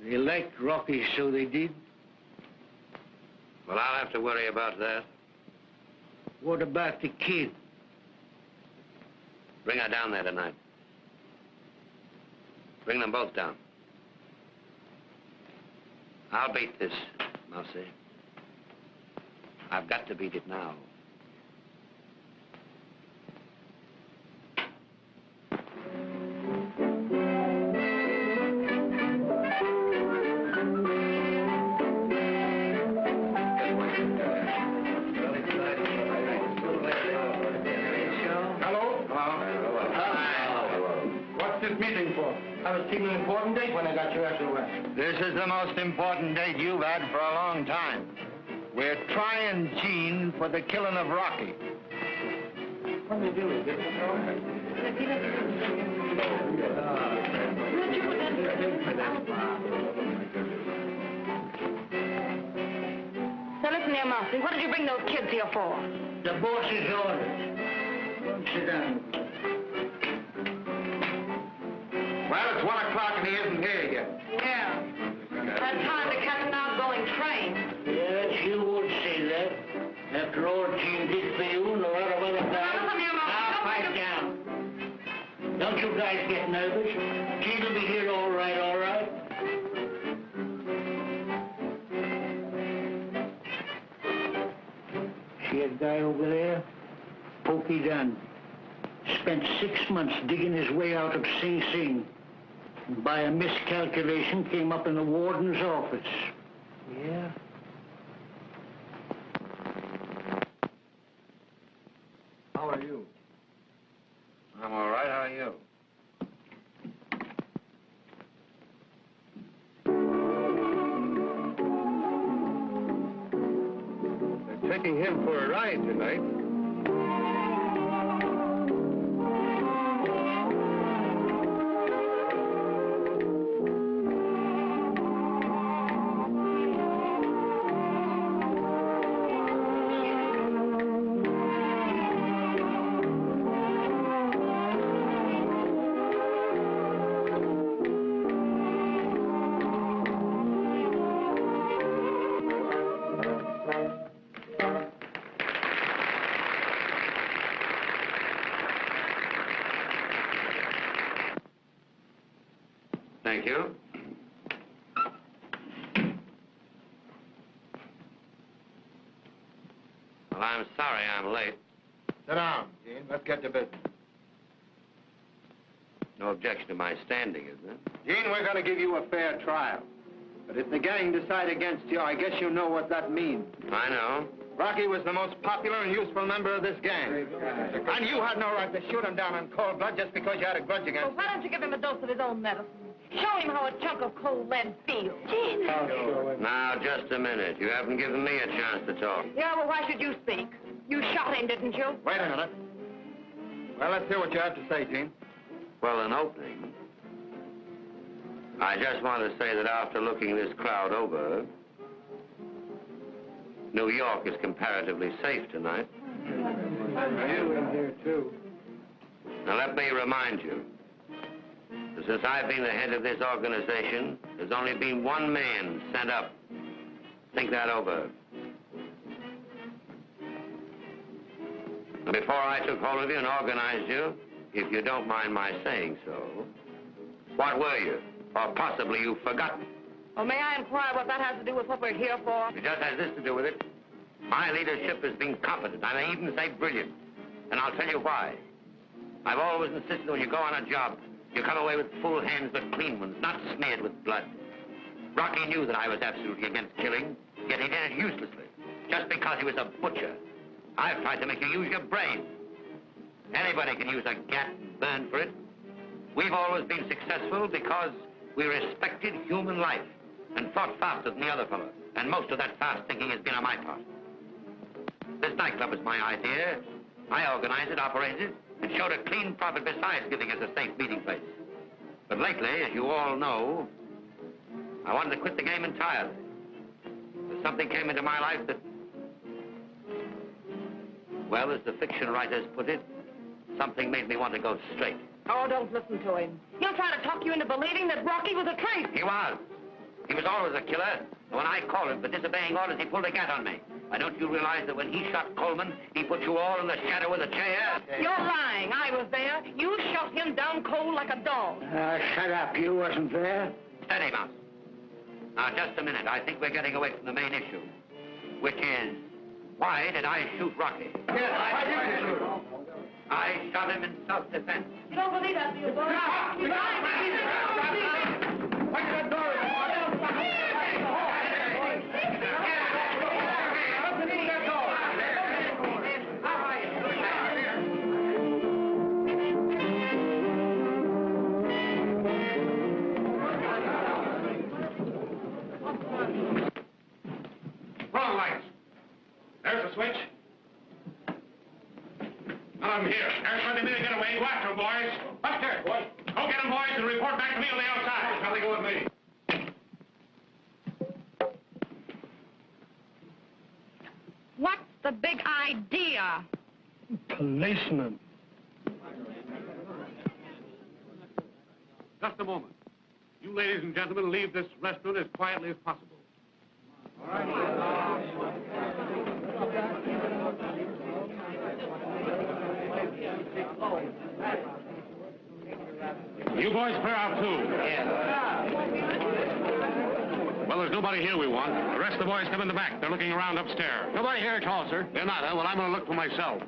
They liked Rocky, so they did. Well, I'll have to worry about that. What about the kid? Bring her down there tonight. Bring them both down. I'll beat this, Mousy. I've got to beat it now. I was keeping an important date when I got you after the West. This is the most important date you've had for a long time. We're trying Gene for the killing of Rocky. What do you do? Now listen here, Mousy. What did you bring those kids here for? The boss's orders. Don't sit down. Well, it's 1 o'clock and he isn't here yet. Yeah. Had time to catch an outgoing train. Yes, you would say that. After all Gene did for you and a lot of other guys. Now, Pipe down. Don't you guys get nervous. Gene will be here all right, all right. See that guy over there? Pokey Dunn. Spent 6 months digging his way out of Sing Sing. And by a miscalculation, came up in the warden's office. Yeah? How are you? I'm all right. How are you? They're taking him for a ride tonight. Thank you. Well, I'm sorry I'm late. Sit down, Gene. Let's get to business. No objection to my standing, is there? Gene, we're going to give you a fair trial. But if the gang decide against you, I guess you know what that means. I know. Rocky was the most popular and useful member of this gang. And you had no right to shoot him down in cold blood just because you had a grudge against him. Well, why don't you give him a dose of his own medicine? Show him how a chunk of cold lead feels. Gene. Now, just a minute. You haven't given me a chance to talk. Yeah, well, why should you speak? You shot him, didn't you? Wait a minute. Well, let's hear what you have to say, Gene. Well, in opening, I just want to say that after looking this crowd over, New York is comparatively safe tonight. You in here, too. Now, let me remind you, that since I've been the head of this organization, there's only been one man sent up. Think that over. And before I took hold of you and organized you, if you don't mind my saying so, what were you? Or possibly you've forgotten. Well, may I inquire what that has to do with what we're here for? It just has this to do with it. My leadership has been competent. I may even say brilliant. And I'll tell you why. I've always insisted when you go on a job, you come away with full hands but clean ones, not smeared with blood. Rocky knew that I was absolutely against killing, yet he did it uselessly. just because he was a butcher. I've tried to make you use your brain. Anybody can use a gat and burn for it. We've always been successful because we respected human life and thought faster than the other fellow. And most of that fast thinking has been on my part. This nightclub was my idea. I organized it, operated it, and showed a clean profit besides giving us a safe meeting place. But lately, as you all know, I wanted to quit the game entirely. But something came into my life that, well, as the fiction writers put it, something made me want to go straight. Oh, don't listen to him. He'll try to talk you into believing that Rocky was a traitor. He was. He was always a killer. And when I called him for disobeying orders, he pulled a gat on me. Why, don't you realize that when he shot Coleman, he put you all in the shadow of the chair? You're lying. I was there. You shot him down cold like a dog. Shut up. You wasn't there. Steady, Mouse. Now, just a minute. I think we're getting away from the main issue, which is, why did I shoot Rocky? Yes, why did you shoot him? I shot him in self-defense. You don't believe that, do you, boy? You Watch that door. Wrong lights. There's the switch. I'm here. There's something to get away. Go after him, boys. Upstairs, boys. Go get him, boys, and report back to me on the outside. Shall they go with me? What's the big idea? Policeman. Just a moment. You ladies and gentlemen leave this restaurant as quietly as possible. You boys clear out, too. Well, there's nobody here we want. The rest of the boys come in the back. They're looking around upstairs. Nobody here at all, sir. They're not, huh? Well, I'm going to look for myself.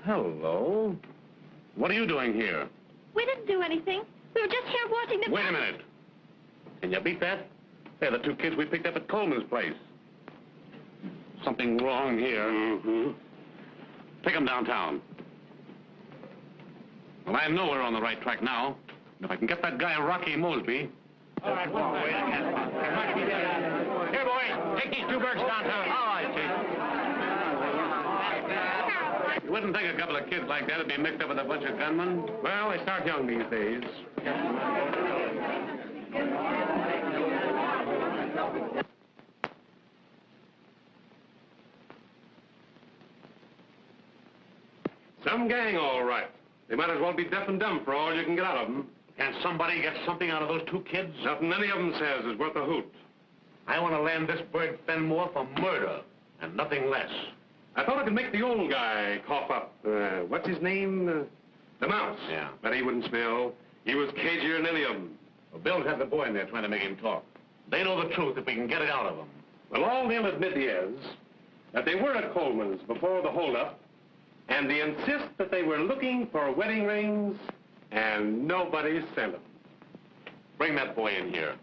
Hello. What are you doing here? We didn't do anything. We were just here watching the... Wait a minute. Can you beat that? They're the two kids we picked up at Coleman's place. Something wrong here. Mm-hmm. Take them downtown. Well, I know we're on the right track now. If I can get that guy Rocky Mosby... All right, well, wait a minute. Here, boys, take these two birds downtown. All right, Chief. You wouldn't think a couple of kids like that would be mixed up with a bunch of gunmen? Well, they start young these days. Some gang, all right. They might as well be deaf and dumb for all you can get out of them. Can somebody get something out of those two kids? Nothing any of them says is worth a hoot. I want to land this bird Fenmore for murder, and nothing less. I thought I could make the old guy cough up. What's his name? The Mouse. Yeah. But he wouldn't spill. He was cagier than any of them. Well, Bill's had the boy in there trying to make him talk. They know the truth if we can get it out of them. Well, all they'll admit is that they were at Coleman's before the holdup, and they insist that they were looking for wedding rings, and nobody sent them. Bring that boy in here.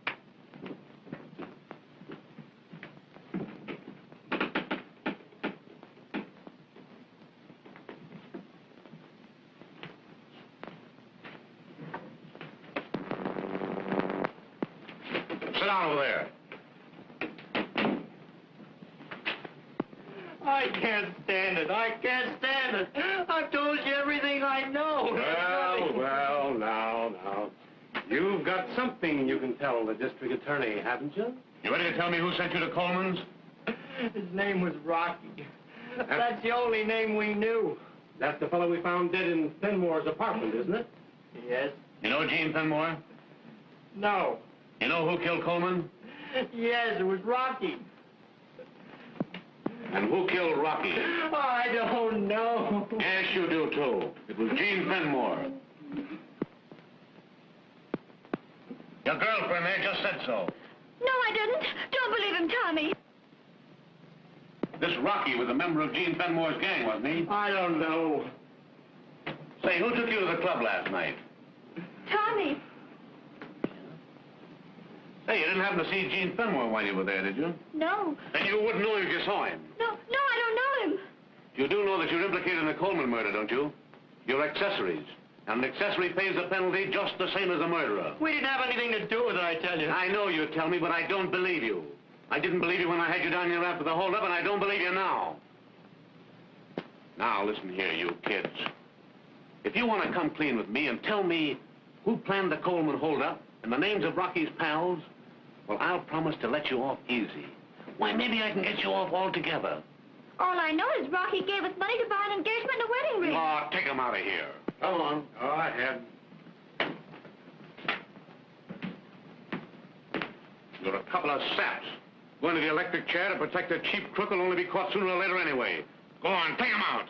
Sit down over there. I can't stand it. I can't stand it. I've told you everything I know. Well, now. You've got something you can tell the district attorney, haven't you? You ready to tell me who sent you to Coleman's? His name was Rocky. That's the only name we knew. That's the fellow we found dead in Fenmore's apartment, isn't it? Yes. You know Gene Fenmore? No. You know who killed Coleman? Yes, it was Rocky. And who killed Rocky? I don't know. Yes, you do, too. It was Gene Fenmore. Your girlfriend there just said so. No, I didn't. Don't believe him, Tommy. This Rocky was a member of Gene Fenmore's gang, wasn't he? I don't know. Say, who took you to the club last night? Tommy. Hey, you didn't happen to see Gene Fenmore while you were there, did you? No. Then you wouldn't know if you saw him. No, I don't know him. You do know that you're implicated in the Coleman murder, don't you? You're accessories. And an accessory pays the penalty just the same as a murderer. We didn't have anything to do with it, I tell you. I know you tell me, but I don't believe you. I didn't believe you when I had you down here after the holdup, and I don't believe you now. Now, listen here, you kids. If you want to come clean with me and tell me who planned the Coleman holdup and the names of Rocky's pals, well, I'll promise to let you off easy. Why, maybe I can get you off altogether. All I know is Rocky gave us money to buy an engagement and a wedding ring. Oh, take him out of here. Come on. Go ahead. You're a couple of saps. Going to the electric chair to protect a cheap crook will only be caught sooner or later anyway. Go on, take him out.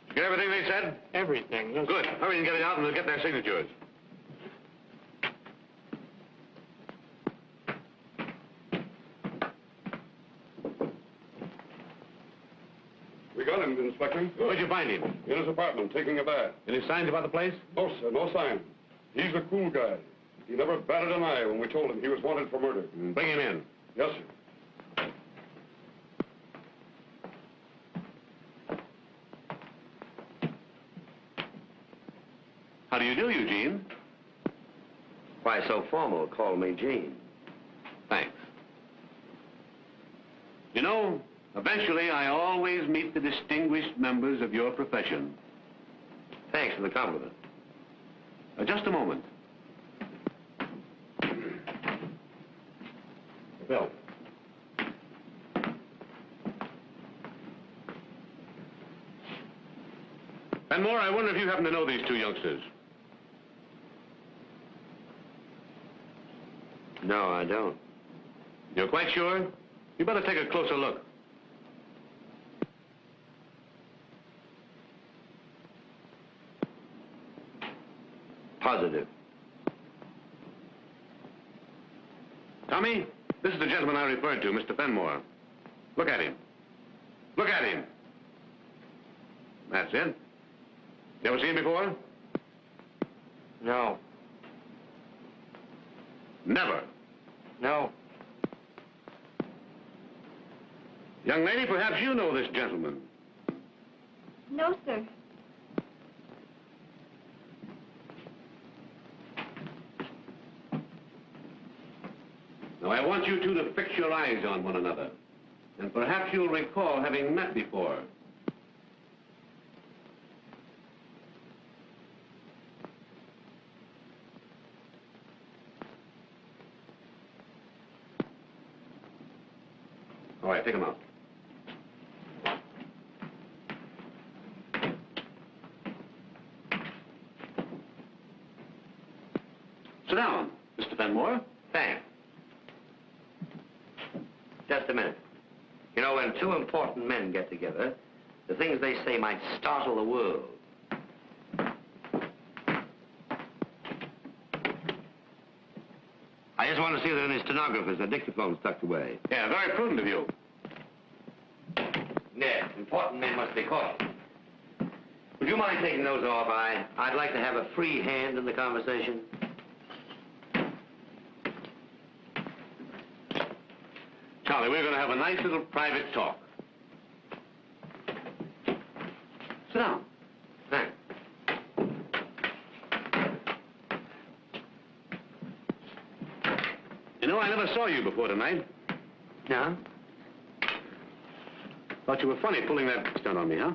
You get everything they said? Everything. Good. Hurry and get it out and we'll get their signatures. We got him, Inspector. Where'd you find him? In his apartment, taking a bath. Any signs about the place? No, sir, no sign. He's a cool guy. He never batted an eye when we told him he was wanted for murder. Bring him in. Yes, sir. How do you do, Eugene? Why so formal? Call me Gene. Thanks. You know, eventually I always meet the distinguished members of your profession. Thanks for the compliment. Just a moment. Bill. Fenmore, I wonder if you happen to know these two youngsters. No, I don't. You're quite sure? You better take a closer look. Positive. Tommy, this is the gentleman I referred to, Mr. Fenmore. Look at him. Look at him. That's it. You ever seen him before? No. Never. No. Young lady, perhaps you know this gentleman. No, sir. Now, I want you two to fix your eyes on one another. And perhaps you'll recall having met before. All right, take him out. Sit down, Mr. Fenmore. Thanks. Just a minute. You know, when two important men get together, the things they say might startle the world. I just want to see that in his stenographers, the dictaphone's tucked away. Yeah, very prudent of you. Yeah, important men must be caught. Would you mind taking those off? I'd like to have a free hand in the conversation. Charlie, we're going to have a nice little private talk. Sit down. Thanks. You know, I never saw you before tonight. Yeah? Thought you were funny pulling that stunt on me, huh?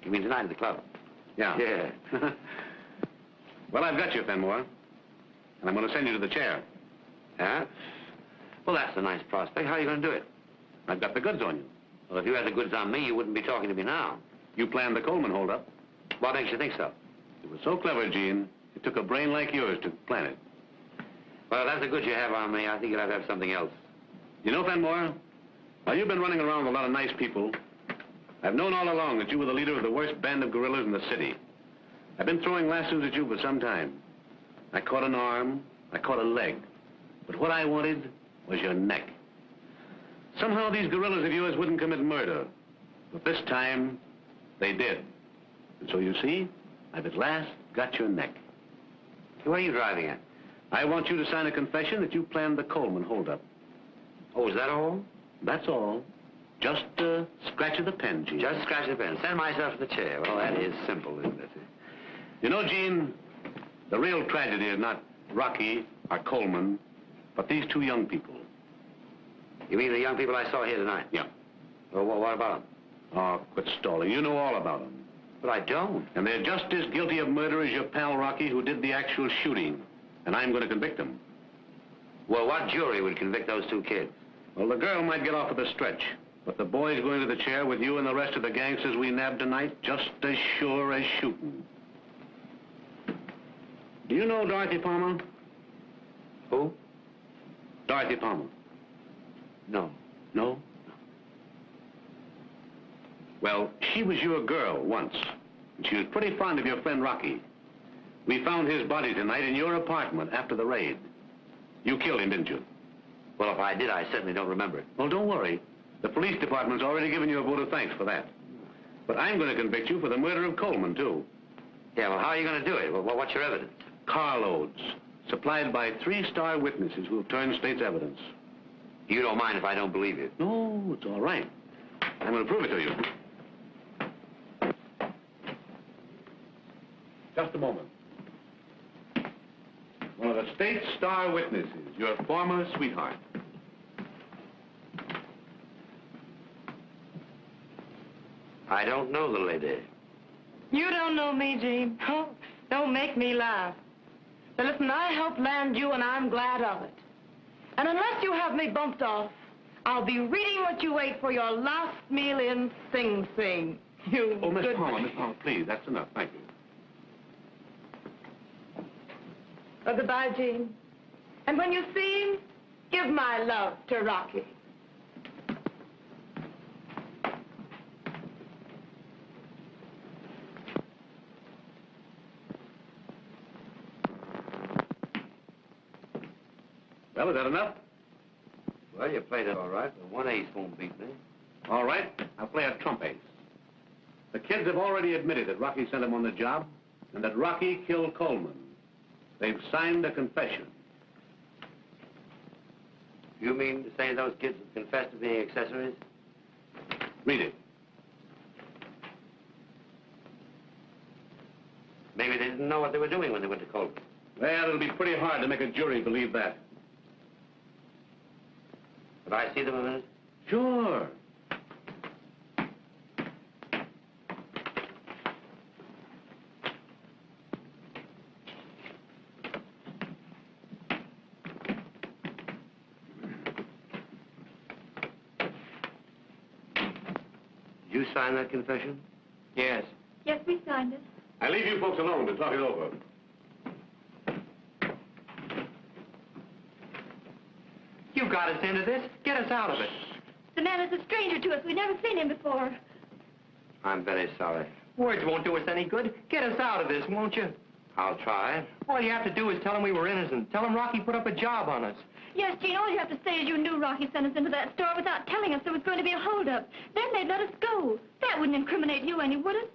You mean tonight at the club? Yeah. Yeah. Well, I've got you, Fenmore. And I'm going to send you to the chair. Yeah? Well, that's a nice prospect. How are you going to do it? I've got the goods on you. Well, if you had the goods on me, you wouldn't be talking to me now. You planned the Coleman holdup. What makes you think so? It was so clever, Gene. It took a brain like yours to plan it. Well, that's the goods you have on me. I think you'd have something else. You know, Fenmore, while you've been running around with a lot of nice people, I've known all along that you were the leader of the worst band of guerrillas in the city. I've been throwing lassos at you for some time. I caught an arm, I caught a leg. But what I wanted was your neck. Somehow these guerrillas of yours wouldn't commit murder. But this time, they did. And so you see, I've at last got your neck. Where are you driving at? I want you to sign a confession that you planned the Coleman holdup. Oh, is that all? That's all. Just a scratch of the pen, Gene. Just scratch the pen. Send myself to the chair. Well, that is simple, isn't it? You know, Gene, the real tragedy is not Rocky or Coleman, but these two young people. You mean the young people I saw here tonight? Yeah. Well, what about them? Oh, quit stalling. You know all about them. But I don't. And they're just as guilty of murder as your pal Rocky, who did the actual shooting. And I'm going to convict them. Well, what jury would convict those two kids? Well, the girl might get off with a stretch. But the boy's going to the chair with you and the rest of the gangsters we nabbed tonight, just as sure as shooting. Do you know Dorothy Palmer? Who? Dorothy Palmer. No. No? Well, she was your girl once. And she was pretty fond of your friend Rocky. We found his body tonight in your apartment after the raid. You killed him, didn't you? Well, if I did, I certainly don't remember it. Well, don't worry. The police department's already given you a vote of thanks for that. But I'm going to convict you for the murder of Coleman, too. Yeah, well, how are you going to do it? Well, what's your evidence? Carloads, supplied by 3-star witnesses who have turned state's evidence. You don't mind if I don't believe you? No, it's all right. I'm going to prove it to you. Just a moment. One of the state's star witnesses, your former sweetheart. I don't know the lady. You don't know me, Gene. Oh, don't make me laugh. But listen, I helped land you, and I'm glad of it. And unless you have me bumped off, I'll be reading what you ate for your last meal in Sing Sing. You Oh, Miss good... Palmer, please, that's enough. Thank you. Oh, goodbye, Gene. And when you see him, give my love to Rocky. Well, is that enough? Well, you played it all right, but 1 ace won't beat me. All right, I'll play a trump ace. The kids have already admitted that Rocky sent them on the job and that Rocky killed Coleman. They've signed a confession. You mean to say those kids have confessed to being accessories? Read it. Maybe they didn't know what they were doing when they went to Coleman. Well, it'll be pretty hard to make a jury believe that. Could I see them a minute? Sure. Did you sign that confession? Yes. Yes, we signed it. I leave you folks alone to talk it over. You've got us into this. Get us out of it. The man is a stranger to us. We've never seen him before. I'm very sorry. Words won't do us any good. Get us out of this, won't you? I'll try. All you have to do is tell him we were innocent. Tell him Rocky put up a job on us. Yes, Gene, all you have to say is you knew Rocky sent us into that store without telling us there was going to be a holdup. Then they'd let us go. That wouldn't incriminate you any, would it?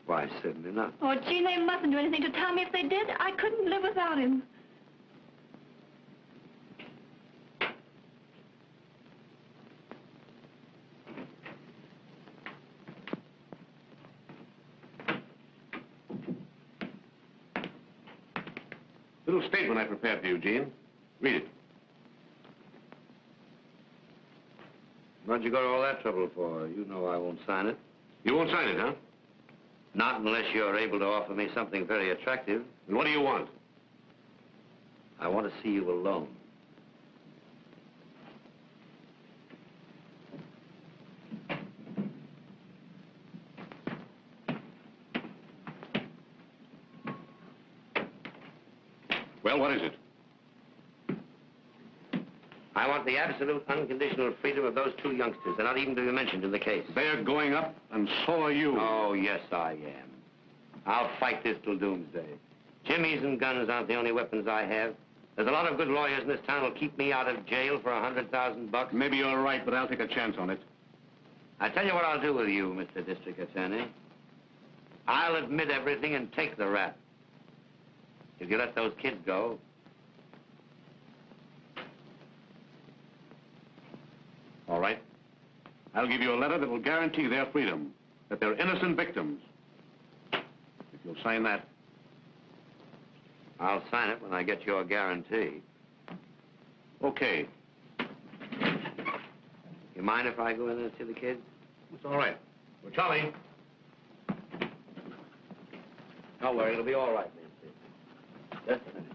Why, certainly not. Oh, Gene, they mustn't do anything to Tommy. If they did, I couldn't live without him. Little statement I prepared for you, Gene. Read it. What'd you go to all that trouble for? You know I won't sign it. You won't sign it, huh? Not unless you're able to offer me something very attractive. And what do you want? I want to see you alone. Well, what is it? I want the absolute unconditional freedom of those two youngsters. They're not even to be mentioned in the case. They're going up, and so are you. Oh, yes, I am. I'll fight this till doomsday. Jimmies and guns aren't the only weapons I have. There's a lot of good lawyers in this town who'll keep me out of jail for $100,000. Maybe you're right, but I'll take a chance on it. I tell you what I'll do with you, Mr. District Attorney. I'll admit everything and take the rap. If you let those kids go. All right. I'll give you a letter that will guarantee their freedom, that they're innocent victims. If you'll sign that. I'll sign it when I get your guarantee. Okay. You mind if I go in and see the kids? It's all right. Well, Charlie. Don't worry, it'll be all right, Nancy. Just a minute.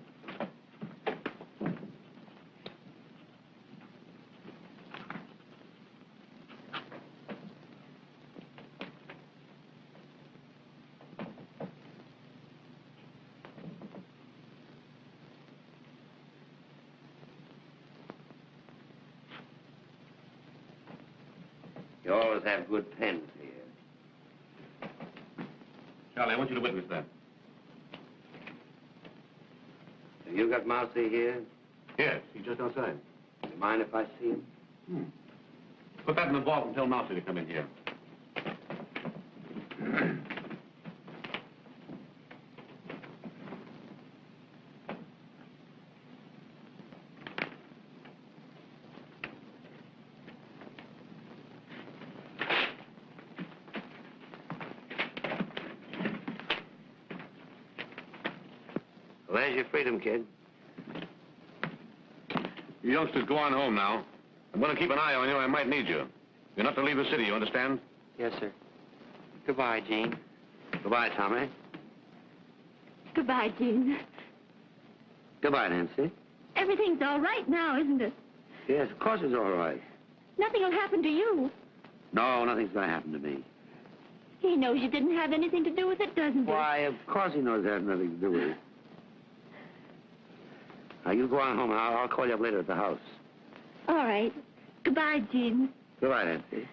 You always have good pens here. Charlie, I want you to witness that. Have you got Mousy here? Yes, he's just outside. You mind if I see him? Put that in the vault and tell Mousy to come in here. There's your freedom, kid. You youngsters go on home now. I'm going to keep an eye on you. I might need you. You're not to leave the city, you understand? Yes, sir. Goodbye, Gene. Goodbye, Tommy. Goodbye, Gene. Goodbye, Nancy. Everything's all right now, isn't it? Yes, of course it's all right. Nothing will happen to you. No, nothing's going to happen to me. He knows you didn't have anything to do with it, doesn't he? Why, of course he knows that has nothing to do with it. Now, you go on home. I'll call you up later at the house. All right. Goodbye, Gene. Goodbye, Nancy.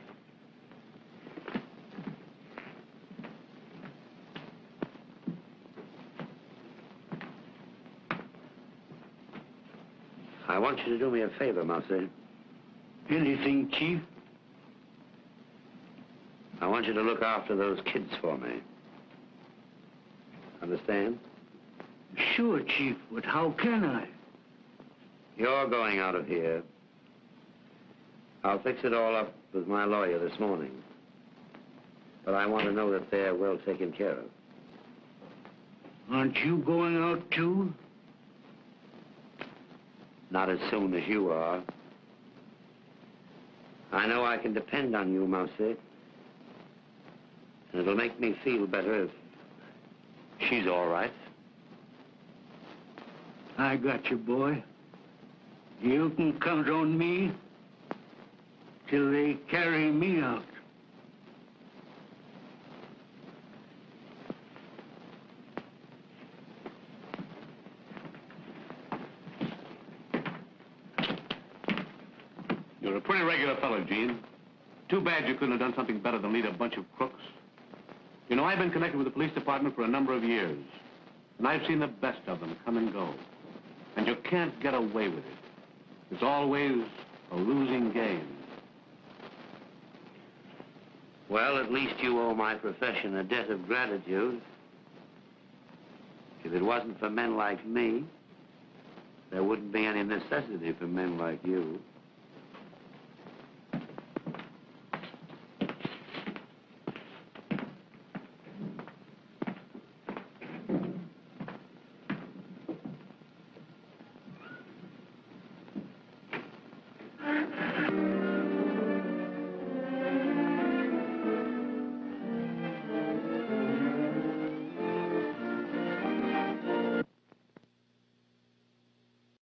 I want you to do me a favor, Mousy. Anything, Chief? I want you to look after those kids for me. Understand? Sure, Chief, but how can I? You're going out of here. I'll fix it all up with my lawyer this morning. But I want to know that they're well taken care of. Aren't you going out, too? Not as soon as you are. I know I can depend on you, Mousy. And it'll make me feel better if she's all right. I got you, boy. You can count on me till they carry me out. You're a pretty regular fellow, Gene. Too bad you couldn't have done something better than lead a bunch of crooks. You know, I've been connected with the police department for a number of years, and I've seen the best of them come and go. And you can't get away with it. It's always a losing game. Well, at least you owe my profession a debt of gratitude. If it wasn't for men like me, there wouldn't be any necessity for men like you.